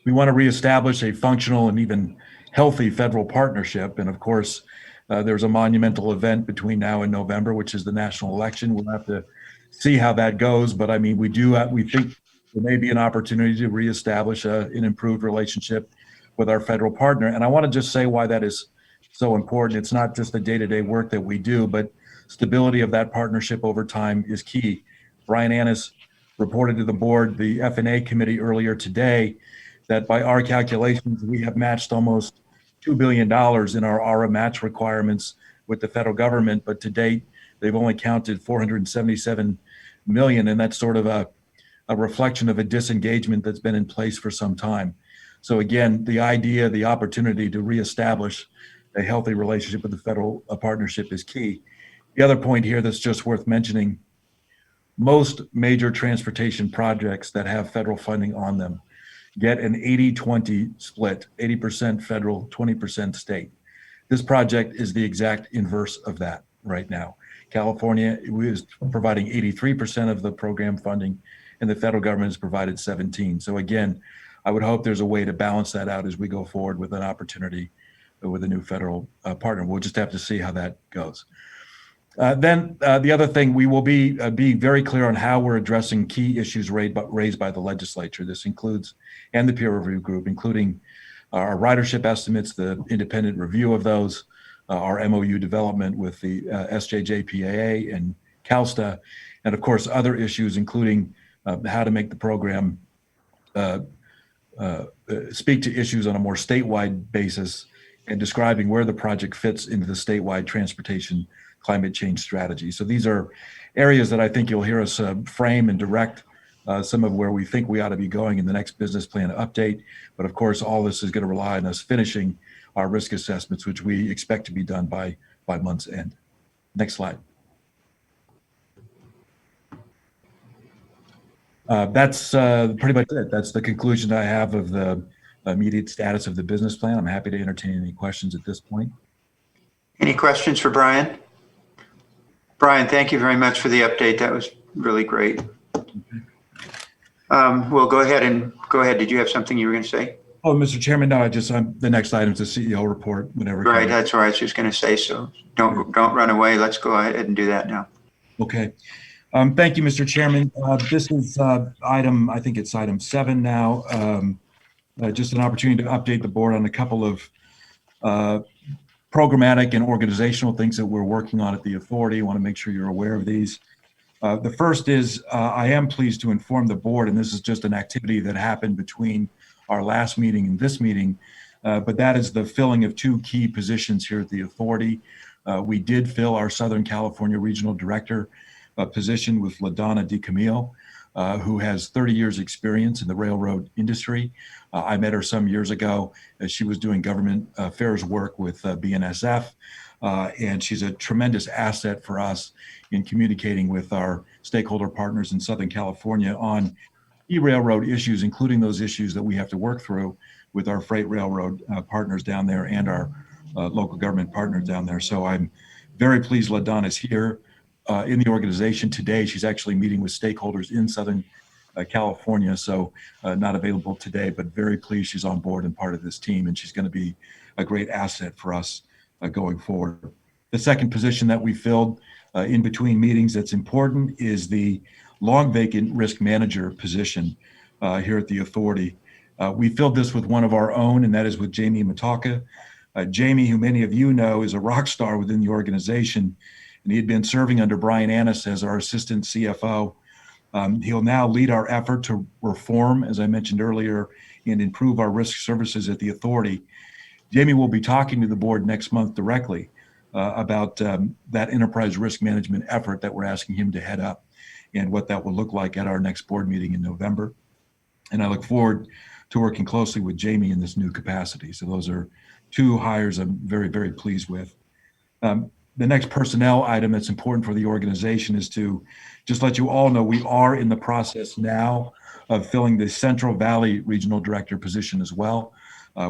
We want to reestablish a functional and even healthy federal partnership. And of course, there's a monumental event between now and November, which is the national election. We'll have to see how that goes. But I mean, we think there may be an opportunity to reestablish an improved relationship with our federal partner. And I want to just say why that is so important. It's not just the day-to-day work that we do, but stability of that partnership over time is key. Brian Annis reported to the board, the F&A committee earlier today, that by our calculations, we have matched almost $2 billion in our ARA match requirements with the federal government, but to date, they've only counted 477 million, and that's sort of a reflection of a disengagement that's been in place for some time. So again, the idea, the opportunity to reestablish a healthy relationship with the federal partnership is key. The other point here that's just worth mentioning, most major transportation projects that have federal funding on them get an 80-20 split, 80% federal, 20% state. This project is the exact inverse of that right now. California is providing 83% of the program funding, and the federal government has provided 17. So again, I would hope there's a way to balance that out as we go forward with an opportunity with a new federal partner. We'll just have to see how that goes. Then the other thing, we will be very clear on how we're addressing key issues raised by the legislature. This includes, and the peer review group, including our ridership estimates, the independent review of those, our MOU development with the SJJPAA and CalSTA, and of course, other issues, including how to make the program speak to issues on a more statewide basis and describing where the project fits into the statewide transportation climate change strategy. So these are areas that I think you'll hear us frame and direct some of where we think we ought to be going in the next business plan update. But of course, all this is going to rely on us finishing our risk assessments, which we expect to be done by month's end. Next slide. That's pretty much it. That's the conclusion I have of the immediate status of the business plan. I'm happy to entertain any questions at this point. Any questions for Brian? Brian, thank you very much for the update. That was really great. We'll go ahead. Did you have something you were going to say? Oh, Mr. Chairman, no, the next item is the CEO report. Whenever. Right, that's what I was just going to say. So don't run away. Let's go ahead and do that now. Okay. Thank you, Mr. Chairman. This is I think it's item 7 now. Just an opportunity to update the board on a couple of programmatic and organizational things that we're working on at the authority. I want to make sure you're aware of these. The first is I am pleased to inform the board, and this is just an activity that happened between our last meeting and this meeting, but that is the filling of 2 key positions here at the authority. We did fill our Southern California Regional Director position with LaDonna DiCamillo, who has 30 years experience in the railroad industry. I met her some years ago as she was doing government affairs work with BNSF, and she's a tremendous asset for us in communicating with our stakeholder partners in Southern California on key railroad issues, including those issues that we have to work through with our freight railroad partners down there and our local government partners down there. So I'm very pleased LaDonna's here in the organization today. She's actually meeting with stakeholders in Southern California, so not available today, but very pleased she's on board and part of this team, and she's going to be a great asset for us going forward. The second position that we filled in between meetings that's important is the long vacant risk manager position here at the authority. We filled this with one of our own, and that is with Jamie Mataka. Jamie, who many of you know, is a rock star within the organization, and he had been serving under Brian Annis as our assistant CFO. He'll now lead our effort to reform, as I mentioned earlier, and improve our risk services at the authority. Jamie will be talking to the board next month directly about that enterprise risk management effort that we're asking him to head up and what that will look like at our next board meeting in November. And I look forward to working closely with Jamie in this new capacity. So those are 2 hires I'm very, very pleased with. The next personnel item that's important for the organization is to just let you all know we are in the process now of filling the Central Valley Regional Director position as well.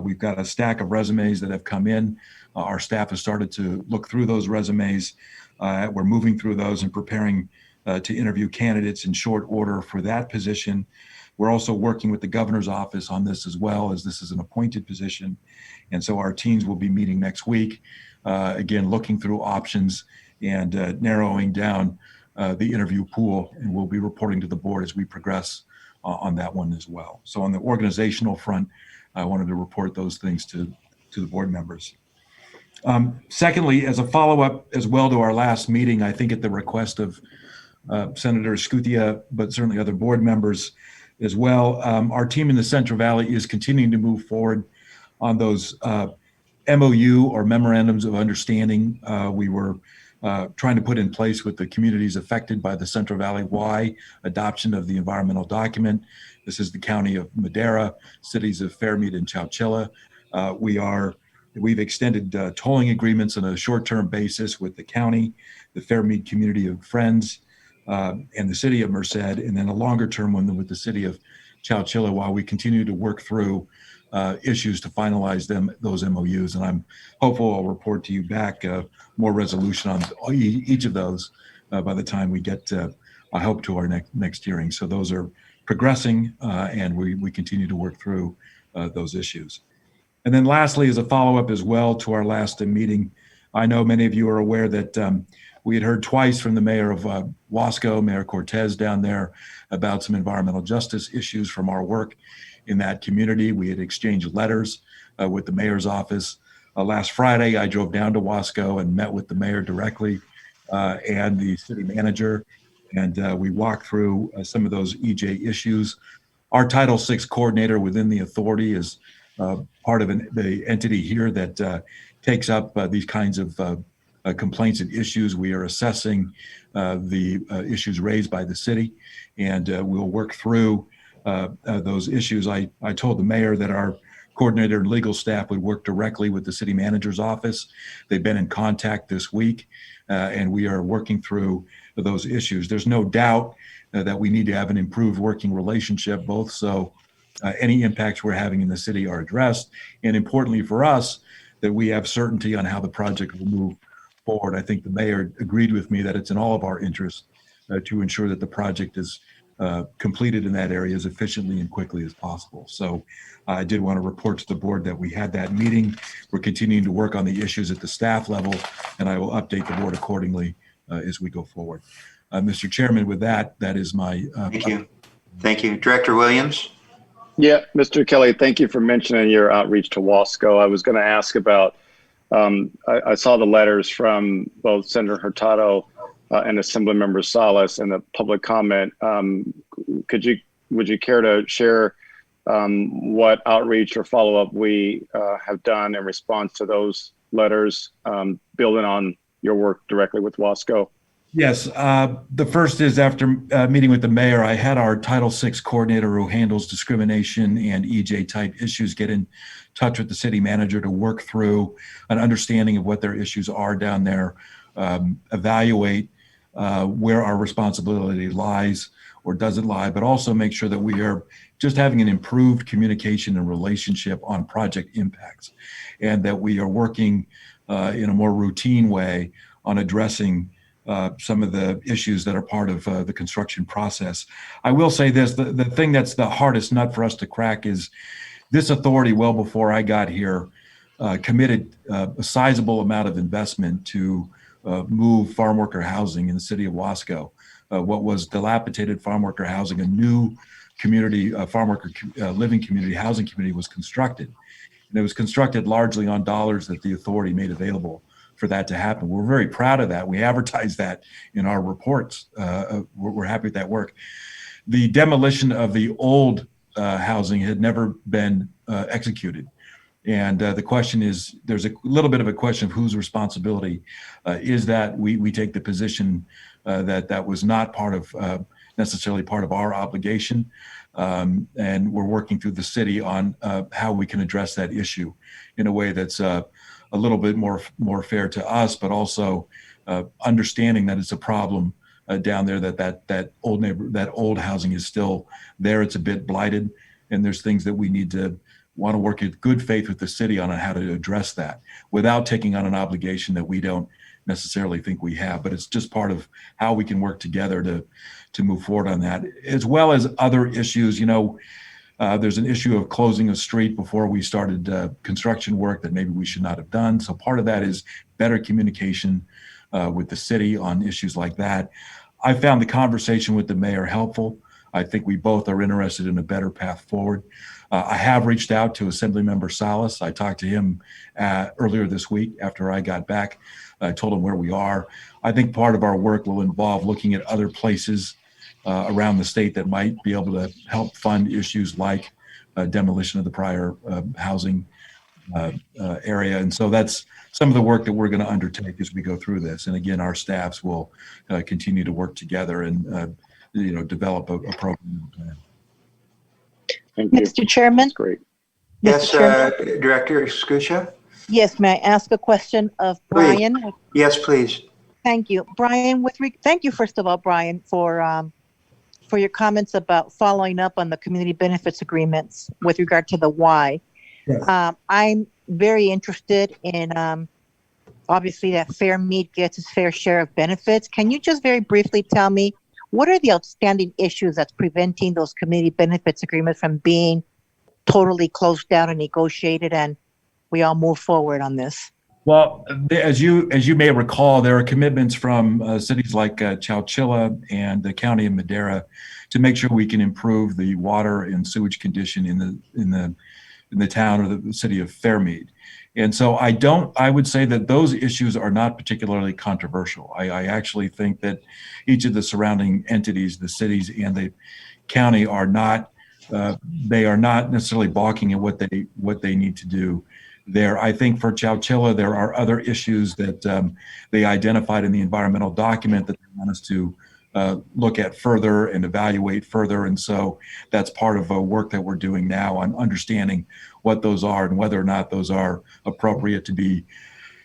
We've got a stack of resumes that have come in. Our staff has started to look through those resumes. We're moving through those and preparing to interview candidates in short order for that position. We're also working with the governor's office on this as well, as this is an appointed position. And so our teams will be meeting next week, again, looking through options and narrowing down the interview pool. And we'll be reporting to the board as we progress on that one as well. So on the organizational front, I wanted to report those things to the board members. Secondly, as a follow-up as well to our last meeting, I think at the request of Senator Scutia, but certainly other board members as well, our team in the Central Valley is continuing to move forward on those MOU or memorandums of understanding. We were trying to put in place with the communities affected by the Central Valley Y adoption of the environmental document. This is the county of Madera, cities of Fairmead and Chowchilla. We've extended tolling agreements on a short-term basis with the county, the Fairmead Community of Friends, and the city of Merced, and then a longer-term one with the city of Chowchilla while we continue to work through issues to finalize those MOUs. And I'm hopeful I'll report to you back more resolution on each of those by the time we get, I hope, to our next hearing. So those are progressing, and we continue to work through those issues. And then lastly, as a follow-up as well to our last meeting, I know many of you are aware that we had heard twice from the mayor of Wasco, Mayor Cortez down there, about some environmental justice issues from our work in that community. We had exchanged letters with the mayor's office. Last Friday, I drove down to Wasco and met with the mayor directly and the city manager, and we walked through some of those EJ issues. Our Title VI coordinator within the authority is part of the entity here that takes up these kinds of complaints and issues. We are assessing the issues raised by the city, and we'll work through those issues. I told the mayor that our coordinator and legal staff would work directly with the city manager's office. They've been in contact this week, and we are working through those issues. There's no doubt that we need to have an improved working relationship, both so any impacts we're having in the city are addressed, and importantly for us, that we have certainty on how the project will move forward. I think the mayor agreed with me that it's in all of our interests to ensure that the project is completed in that area as efficiently and quickly as possible. So I did want to report to the board that we had that meeting. We're continuing to work on the issues at the staff level, and I will update the board accordingly as we go forward. Mr. Chairman, with that is my... Thank you. Thank you. Director Williams? Yeah, Mr. Kelly, thank you for mentioning your outreach to Wasco. I was going to ask about, I saw the letters from both Senator Hurtado and Assemblymember Salas and the public comment. Would you care to share what outreach or follow-up we have done in response to those letters, building on your work directly with Wasco? Yes. The first is after meeting with the mayor, I had our Title VI coordinator who handles discrimination and EJ type issues get in touch with the city manager to work through an understanding of what their issues are down there, evaluate where our responsibility lies or doesn't lie, but also make sure that we are just having an improved communication and relationship on project impacts, and that we are working in a more routine way on addressing some of the issues that are part of the construction process. I will say this, the thing that's the hardest nut for us to crack is this authority, well before I got here, committed a sizable amount of investment to move farm worker housing in the city of Wasco. What was dilapidated farm worker housing, a new community, farm worker living community, housing community was constructed. And it was constructed largely on dollars that the authority made available for that to happen. We're very proud of that. We advertise that in our reports. We're happy with that work. The demolition of the old housing had never been executed. And the question is, there's a little bit of a question of whose responsibility is that. We take the position that was not part of, necessarily part of our obligation. And we're working through the city on how we can address that issue in a way that's a little bit more fair to us, but also understanding that it's a problem down there, that old housing is still there. It's a bit blighted, and there's things that we need to want to work in good faith with the city on how to address that without taking on an obligation that we don't necessarily think we have. But it's just part of how we can work together to move forward on that, as well as other issues. There's an issue of closing a street before we started construction work that maybe we should not have done. So part of that is better communication with the city on issues like that. I found the conversation with the mayor helpful. I think we both are interested in a better path forward. I have reached out to Assemblymember Salas. I talked to him earlier this week after I got back. I told him where we are. I think part of our work will involve looking at other places around the state that might be able to help fund issues like demolition of the prior housing area. And so that's some of the work that we're going to undertake as we go through this. And again, our staffs will continue to work together and develop a program plan. Thank you. Mr. Chairman? That's great. Yes, Mr. Chairman? Director Skusha? Yes, may I ask a question of Brian? Please. Yes, please. Thank you. Brian, thank you, first of all, Brian, for your comments about following up on the community benefits agreements with regard to the why. Yes. I'm very interested in, obviously, that Fair Meat gets its fair share of benefits. Can you just very briefly tell me, what are the outstanding issues that's preventing those community benefits agreements from being totally closed down and negotiated, and we all move forward on this? Well, as you may recall, there are commitments from cities like Chowchilla and the county of Madera to make sure we can improve the water and sewage condition in the town or the city of Fairmead. And so I would say that those issues are not particularly controversial. I actually think that each of the surrounding entities, the cities and the county, are not necessarily balking at what they need to do there. I think for Chowchilla, there are other issues that they identified in the environmental document that they want us to look at further and evaluate further. And so that's part of a work that we're doing now on understanding what those are and whether or not those are appropriate to be,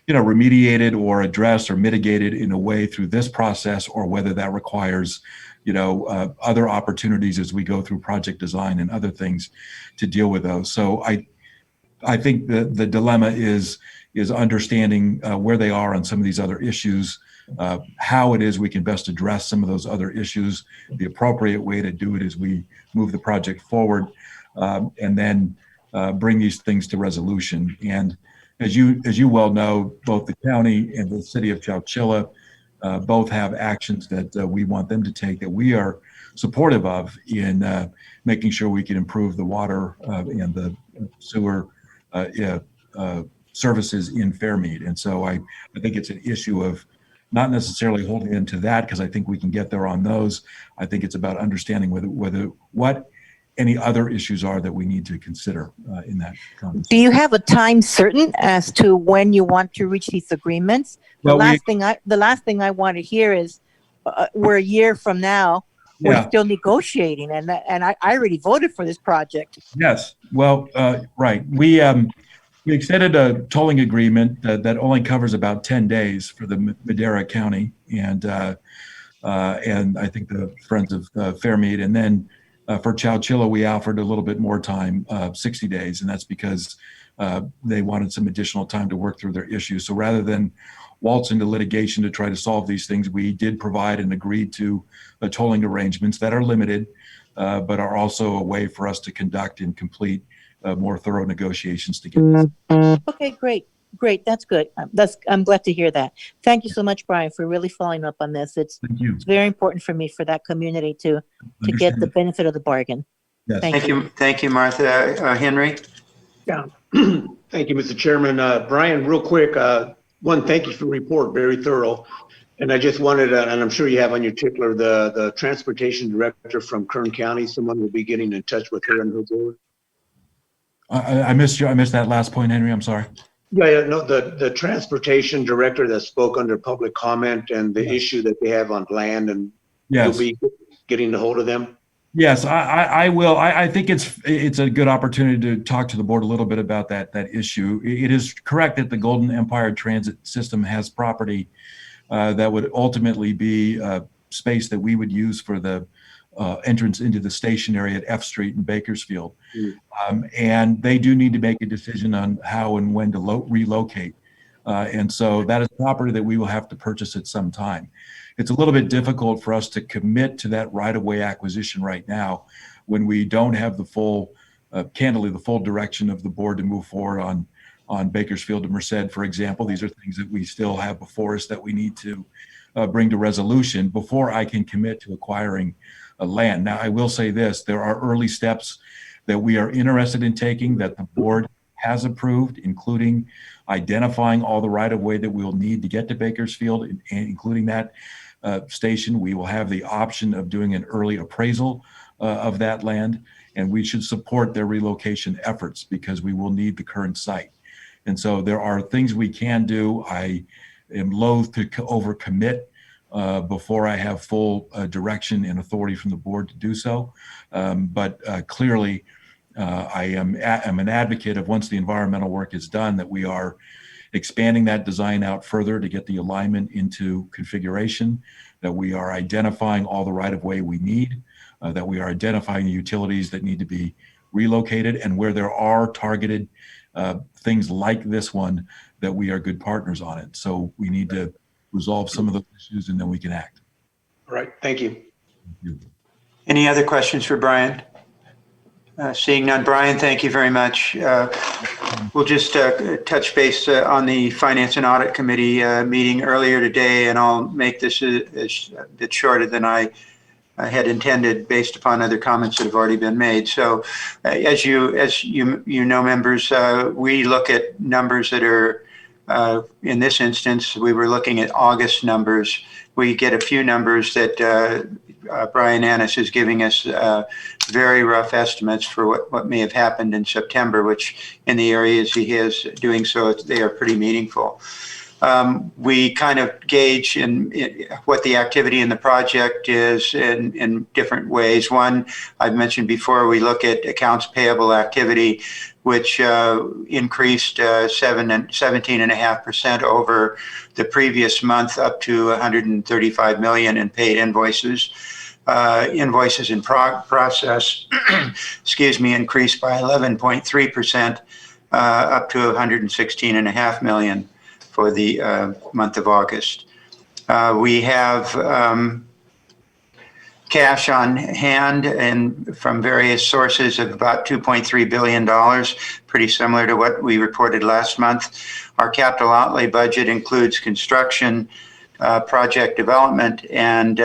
remediated or addressed or mitigated in a way through this process, or whether that requires, other opportunities as we go through project design and other things to deal with those. So I think the dilemma is understanding where they are on some of these other issues, how it is we can best address some of those other issues, the appropriate way to do it as we move the project forward, and then bring these things to resolution. And as you well know, both the county and the city of Chowchilla both have actions that we want them to take that we are supportive of in making sure we can improve the water and the sewer services in Fairmead. And so I think it's an issue of not necessarily holding into that, because I think we can get there on those. I think it's about understanding what any other issues are that we need to consider in that conversation. Do you have a time certain as to when you want to reach these agreements? The last thing I want to hear is we're a year from now, we're still negotiating, and I already voted for this project. Yes, well, right. We extended a tolling agreement that only covers about 10 days for the Madera County and I think the Friends of Fairmead. And then for Chowchilla, we offered a little bit more time, 60 days, and that's because they wanted some additional time to work through their issues. So rather than waltz into litigation to try to solve these things, we did provide and agreed to tolling arrangements that are limited, but are also a way for us to conduct and complete more thorough negotiations together. Okay, great. That's good. I'm glad to hear that. Thank you so much, Brian, for really following up on this. It's very important for me, for that community to get the benefit of the bargain. Yes. Thank you, Martha. Henry? Yeah. Thank you, Mr. Chairman. Brian, real quick, thank you for the report, very thorough. And I just wanted, and I'm sure you have on your tickler, the transportation director from Kern County. Someone will be getting in touch with her and her board. I missed that last point, Henry. I'm sorry. Yeah, no, the transportation director that spoke under public comment and the issue that they have on land, and you'll be getting a hold of them. Yes, I will. I think it's a good opportunity to talk to the board a little bit about that issue. It is correct that the Golden Empire Transit System has property that would ultimately be space that we would use for the entrance into the station area at F Street in Bakersfield. And they do need to make a decision on how and when to relocate. And so that is property that we will have to purchase at some time. It's a little bit difficult for us to commit to that right-of-way acquisition right now when we don't have the full, candidly, the full direction of the board to move forward on Bakersfield to Merced, for example. These are things that we still have before us that we need to bring to resolution before I can commit to acquiring land. Now, I will say this, there are early steps that we are interested in taking that the board has approved, including identifying all the right-of-way that we'll need to get to Bakersfield, and including that station. We will have the option of doing an early appraisal of that land, and we should support their relocation efforts because we will need the current site. And so there are things we can do. I am loath to overcommit before I have full direction and authority from the board to do so. But clearly, I'm an advocate of, once the environmental work is done, that we are expanding that design out further to get the alignment into configuration, that we are identifying all the right-of-way we need, that we are identifying the utilities that need to be relocated, and where there are targeted things like this one, that we are good partners on it. So we need to resolve some of those issues, and then we can act. All right, thank you. Any other questions for Brian? Seeing none, Brian, thank you very much. We'll just touch base on the Finance and Audit Committee meeting earlier today, and I'll make this a bit shorter than I had intended based upon other comments that have already been made. So as you know, members, we look at numbers that are, in this instance, we were looking at August numbers. We get a few numbers that Brian Annis is giving us very rough estimates for what may have happened in September, which in the areas he is doing so, they are pretty meaningful. We kind of gauge in what the activity in the project is in different ways. One, I've mentioned before, we look at accounts payable activity, which increased 17.5% over the previous month, up to 135 million in paid invoices. Invoices in process, excuse me, increased by 11.3%, up to 116.5 million for the month of August. We have cash on hand and from various sources of about $2.3 billion, pretty similar to what we reported last month. Our capital outlay budget includes construction, project development, and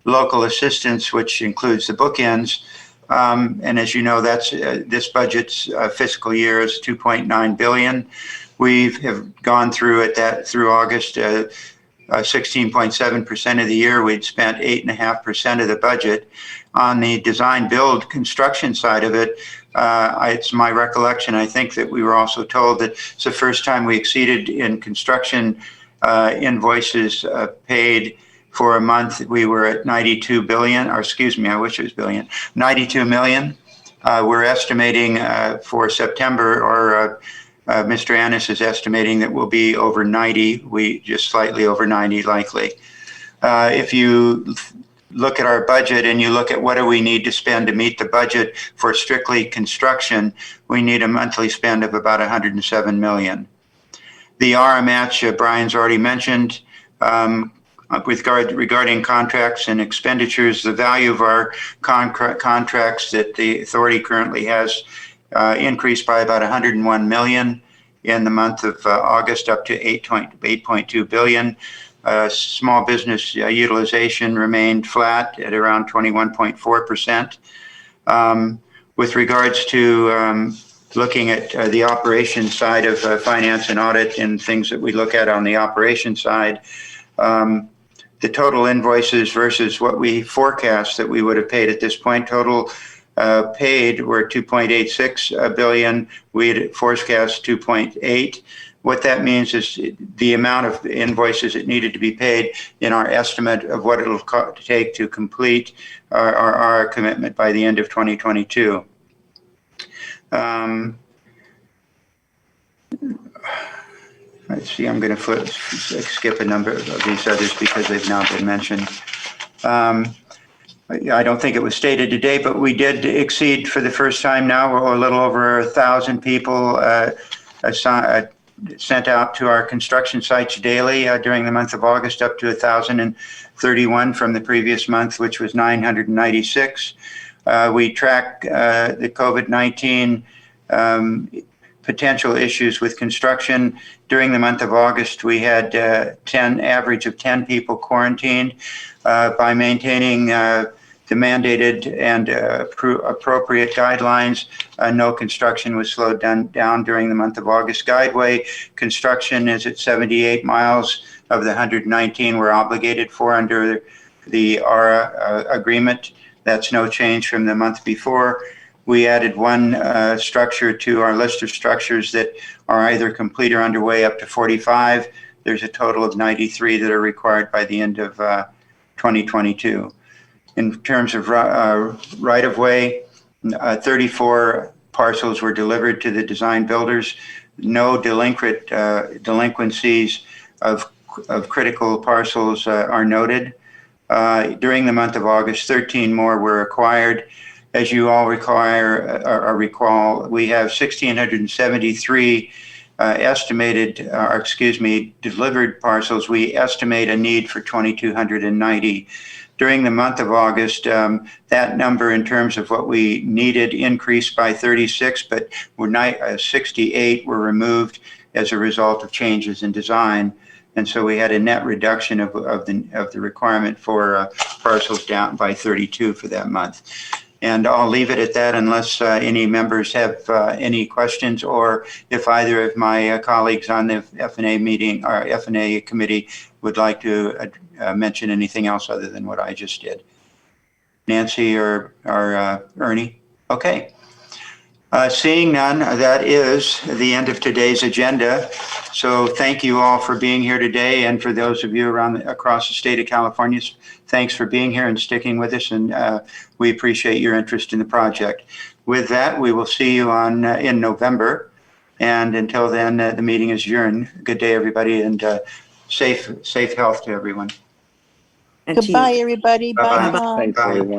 local assistance, which includes the bookends. And as you know, that's this budget's fiscal year is $2.9 billion. We have gone through through August, 16.7% of the year. We'd spent 8.5% of the budget. On the design build construction side of it, it's my recollection, I think, that we were also told that it's the first time we exceeded in construction invoices paid for a month. We were at 92 billion, or excuse me, I wish it was billion, 92 million. We're estimating for September, or Mr. Annis is estimating that we'll be over 90, just slightly over 90 likely. If you look at our budget and you look at what do we need to spend to meet the budget for strictly construction, we need a monthly spend of about 107 million. The RA match, Brian's already mentioned. Regarding contracts and expenditures, the value of our contracts that the authority currently has increased by about 101 million in the month of August, up to 8.2 billion. Small business utilization remained flat at around 21.4%. With regards to looking at the operation side of finance and audit and things that we look at on the operation side, the total invoices versus what we forecast that we would have paid at this point, total paid were 2.86 billion. We had forecast 2.8. What that means is the amount of invoices that needed to be paid in our estimate of what it'll take to complete our commitment by the end of 2022. Let's see, I'm going to skip a number of these others because they've now been mentioned. I don't think it was stated today, but we did exceed for the first time now, we're a little over 1,000 people sent out to our construction sites daily during the month of August, up to 1,031 from the previous month, which was 996. We track the COVID-19 potential issues with construction. During the month of August, we had average of 10 people quarantined. By maintaining the mandated and appropriate guidelines, no construction was slowed down during the month of August. Guideway construction is at 78 miles of the 119 we're obligated for under the ARA agreement. That's no change from the month before. We added one structure to our list of structures that are either complete or underway, up to 45. There's a total of 93 that are required by the end of 2022. In terms of right-of-way, 34 parcels were delivered to the design builders. No delinquencies of critical parcels are noted. During the month of August, 13 more were acquired. As you all recall, we have 1,673 delivered parcels. We estimate a need for 2,290. During the month of August, that number in terms of what we needed increased by 36, but 68 were removed as a result of changes in design. And so we had a net reduction of the requirement for parcels down by 32 for that month. And I'll leave it at that unless any members have any questions, or if either of my colleagues on the F&A meeting or F&A committee would like to mention anything else other than what I just did. Nancy or Ernie? Okay. Seeing none, that is the end of today's agenda. So thank you all for being here today, and for those of you across the state of California, thanks for being here and sticking with us, and we appreciate your interest in the project. With that, we will see you in November, and until then, the meeting is adjourned. Good day, everybody, and safe health to everyone. Goodbye, everybody. Bye-bye. Bye, Tom. Thanks, everyone.